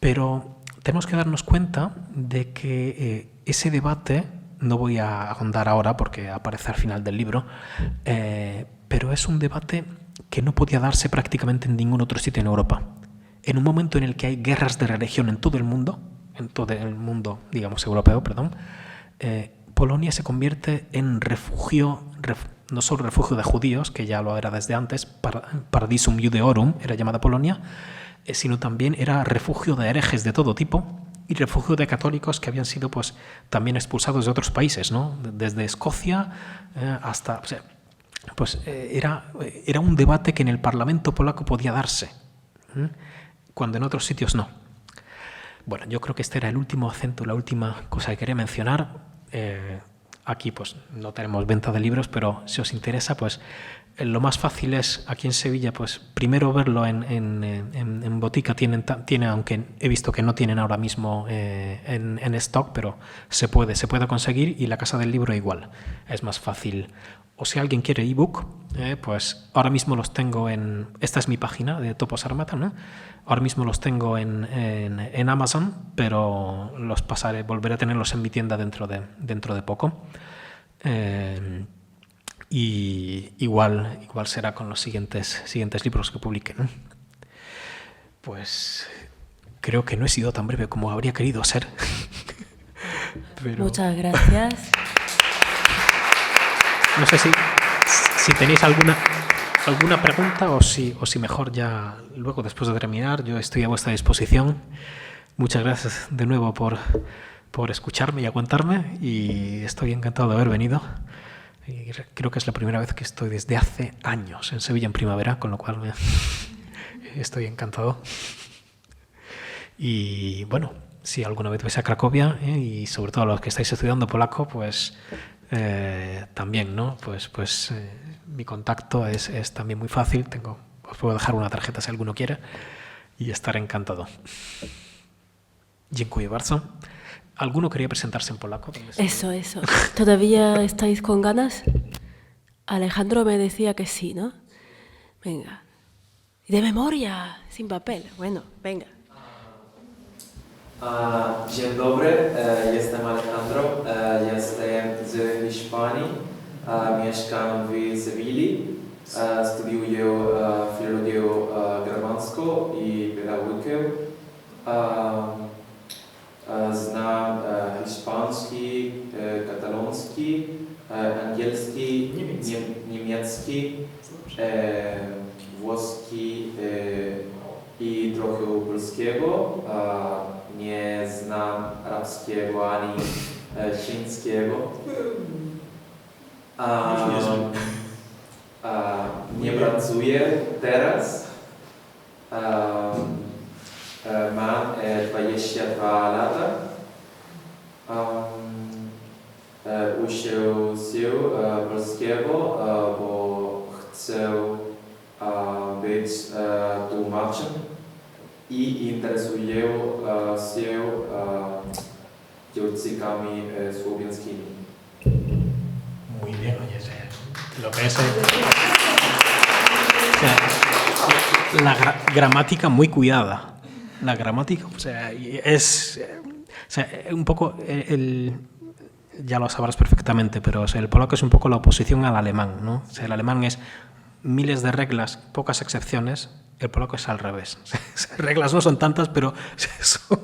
pero tenemos que darnos cuenta de que ese debate, no voy a ahondar ahora porque aparece al final del libro, pero es un debate que no podía darse prácticamente en ningún otro sitio en Europa. En un momento en el que hay guerras de religión en todo el mundo, digamos, europeo, perdón, Polonia se convierte en refugio, no solo refugio de judíos, que ya lo era desde antes, Paradisum Judeorum era llamada Polonia, sino también era refugio de herejes de todo tipo y refugio de católicos que habían sido pues también expulsados de otros países, ¿no? Desde Escocia hasta... O sea, pues era un debate que en el Parlamento polaco podía darse, cuando en otros sitios no. Bueno, yo creo que este era el último acento, la última cosa que quería mencionar. Aquí pues no tenemos venta de libros, pero si os interesa, pues lo más fácil es aquí en Sevilla, pues primero verlo en botica. Tiene, aunque he visto que no tienen ahora mismo en stock, pero se puede conseguir, y la Casa del Libro igual, es más fácil. O si alguien quiere ebook, pues ahora mismo los tengo esta es mi página de Topos Armata, ¿no? Ahora mismo los tengo en Amazon, pero los pasaré, volveré a tenerlos en mi tienda dentro de poco. Y igual será con los siguientes libros que publique, ¿no? Pues creo que no he sido tan breve como habría querido ser. Pero... Muchas gracias. No sé si tenéis alguna pregunta o si mejor ya luego, después de terminar, yo estoy a vuestra disposición. Muchas gracias de nuevo por escucharme y aguantarme, y estoy encantado de haber venido. Y creo que es la primera vez que estoy desde hace años en Sevilla en primavera, con lo cual estoy encantado. Y bueno, si alguna vez vais a Cracovia, y sobre todo los que estáis estudiando polaco, pues... también, ¿no? Pues mi contacto es también muy fácil. Os puedo dejar una tarjeta si alguno quiere, y estaré encantado. Dziękuję bardzo. ¿Alguno quería presentarse en polaco? Eso. ¿Todavía estáis con ganas? Alejandro me decía que sí, ¿no? Venga. De memoria, sin papel. Bueno, venga. Dzień dobry, jestem Alejandro, jestem z Hiszpanii, mieszkam w Sewilli, studiuję filologię germańską i pedagogikę. Znam hiszpański, kataloński, angielski, niemiecki, włoski i trochę polskiego. Nie znam arabskiego ani chińskiego. Nie pracuję teraz. Mam 22 lata. Uczę się polskiego, bo chcę być tłumaczem i interesuję się językami słowiańskimi. Muy bien, oye, lo que es la gramática muy cuidada. La gramática, o sea, es un poco ya lo sabrás perfectamente, pero o sea, el polaco es un poco la oposición al alemán, ¿no? O sea, el alemán es miles de reglas, pocas excepciones. El polaco es al revés. Reglas no son tantas, pero son...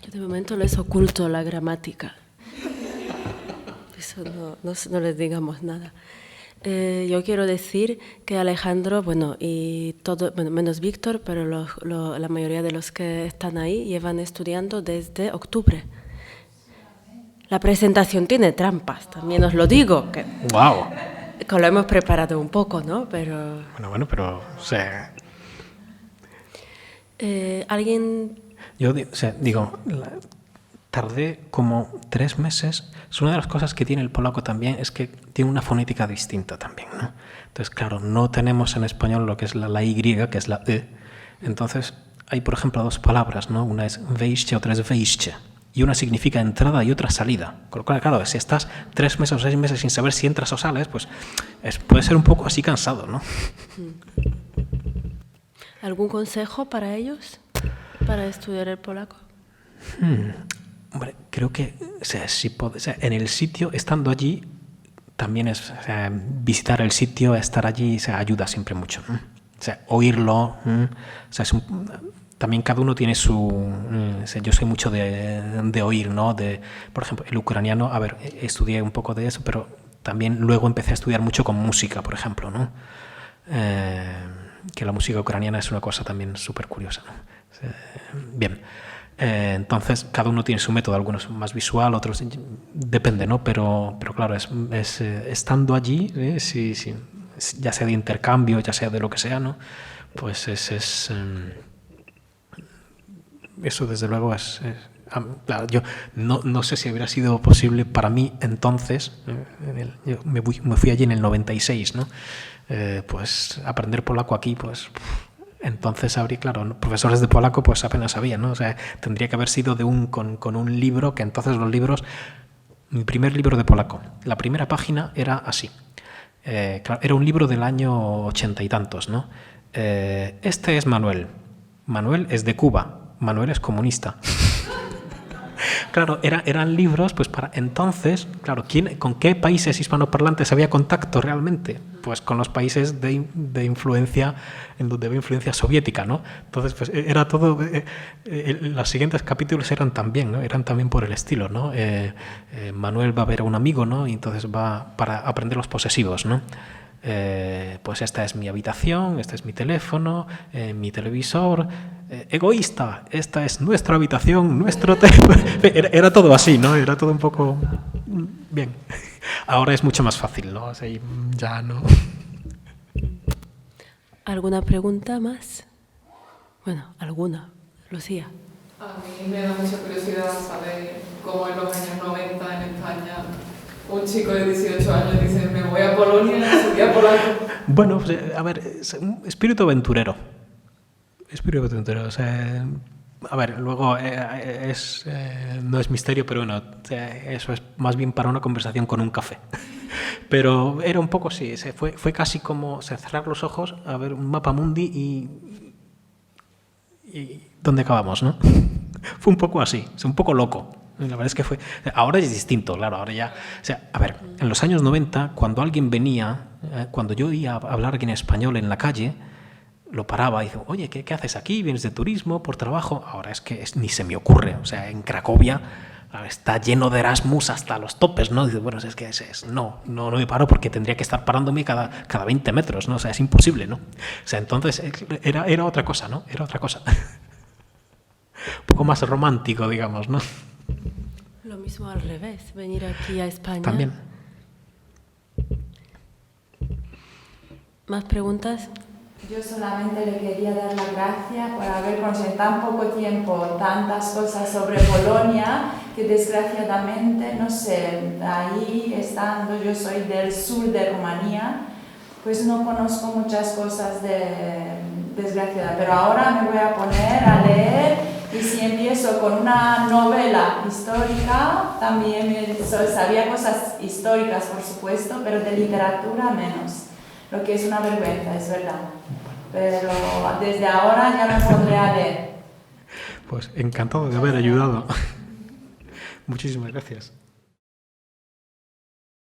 Yo de momento les oculto la gramática. Eso no les digamos nada. Yo quiero decir que Alejandro, bueno, y todo, bueno, menos Víctor, pero la mayoría de los que están ahí llevan estudiando desde octubre. La presentación tiene trampas, también os lo digo. Que, ¡Wow! Que lo hemos preparado un poco, ¿no? Pero... Bueno, pero... O sea... ¿Alguien...? Yo digo, tardé como 3 meses. Es una de las cosas que tiene el polaco también, es que tiene una fonética distinta también, ¿no? Entonces, claro, no tenemos en español lo que es la Y, que es la E. Entonces, hay, por ejemplo, 2 palabras, ¿no? Una es wejście, otra es wejście. Y una significa entrada y otra salida. Con lo cual, claro, si estás 3 meses o 6 meses sin saber si entras o sales, pues puede ser un poco así cansado, ¿no? ¿Algún consejo para ellos, para estudiar el polaco? Hombre, creo que en el sitio, estando allí, también es visitar el sitio, estar allí, ayuda siempre mucho, ¿no? O sea, oírlo, también cada uno tiene su... yo soy mucho de oír, ¿no? Por ejemplo, el ucraniano, a ver, estudié un poco de eso, pero también luego empecé a estudiar mucho con música, por ejemplo, ¿no? Que la música ucraniana es una cosa también súper curiosa, ¿no? Bien, entonces cada uno tiene su método, algunos más visual, otros depende, ¿no? Pero claro, es estando allí, sí, ya sea de intercambio, ya sea de lo que sea, ¿no? Pues eso desde luego es claro, yo no sé si hubiera sido posible para mí entonces, yo me fui allí en el 96, ¿no? Pues aprender polaco aquí, pues entonces habría, claro, profesores de polaco pues apenas había, ¿no? O sea, tendría que haber sido con un libro, que entonces los libros, mi primer libro de polaco, la primera página era así, claro, era un libro del año 80 y tantos, ¿no? Este es Manuel es de Cuba, Manuel es comunista. Claro, eran libros, pues para entonces, claro, ¿con qué países hispanoparlantes había contacto realmente? Pues con los países de influencia, en donde había influencia soviética, ¿no? Entonces, pues era todo, los siguientes capítulos eran también, ¿no? Eran también por el estilo, ¿no? Manuel va a ver a un amigo, ¿no? Y entonces va para aprender los posesivos, ¿no? Pues esta es mi habitación, este es mi teléfono, mi televisor, egoísta, esta es nuestra habitación, nuestro teléfono. Era todo así, ¿no? Era todo un poco bien. Ahora es mucho más fácil, ¿no? O sea, ya no. ¿Alguna pregunta más? Bueno, alguna. Lucía. A mí me da mucha curiosidad saber cómo en los años 90 en España un chico de 18 años dice, me voy a Polonia a estudiar polaco. Bueno, pues, a ver, es un espíritu aventurero. Espíritu aventurero, o sea, a ver, luego no es misterio, pero bueno, eso es más bien para una conversación con un café. Pero era un poco así, fue casi como cerrar los ojos, a ver un mapa mundi y ¿dónde acabamos, no? Fue un poco así, un poco loco. La verdad es que fue... Ahora es distinto, claro, ahora ya... O sea, a ver, en los años 90, cuando alguien venía, cuando yo oía hablar en español en la calle, lo paraba y dice, oye, ¿qué haces aquí? ¿Vienes de turismo, por trabajo? Ahora es que ni se me ocurre. O sea, en Cracovia está lleno de Erasmus hasta los topes, ¿no? Dice, bueno, es que no me paro porque tendría que estar parándome cada 20 metros, ¿no? O sea, es imposible, ¿no? O sea, entonces era otra cosa, ¿no? Era otra cosa. Un poco más romántico, digamos, ¿no? Lo mismo al revés, venir aquí a España. También. ¿Más preguntas? Yo solamente le quería dar las gracias por haber conocido en tan poco tiempo tantas cosas sobre Polonia, que desgraciadamente, no sé, ahí estando, yo soy del sur de Rumanía, pues no conozco muchas cosas desgraciadas, pero ahora me voy a poner a leer. Y si empiezo con una novela histórica, también sabía cosas históricas, por supuesto, pero de literatura menos, lo que es una vergüenza, es verdad. Pero desde ahora ya me pondré a leer. Pues encantado de haber ayudado. Muchísimas gracias.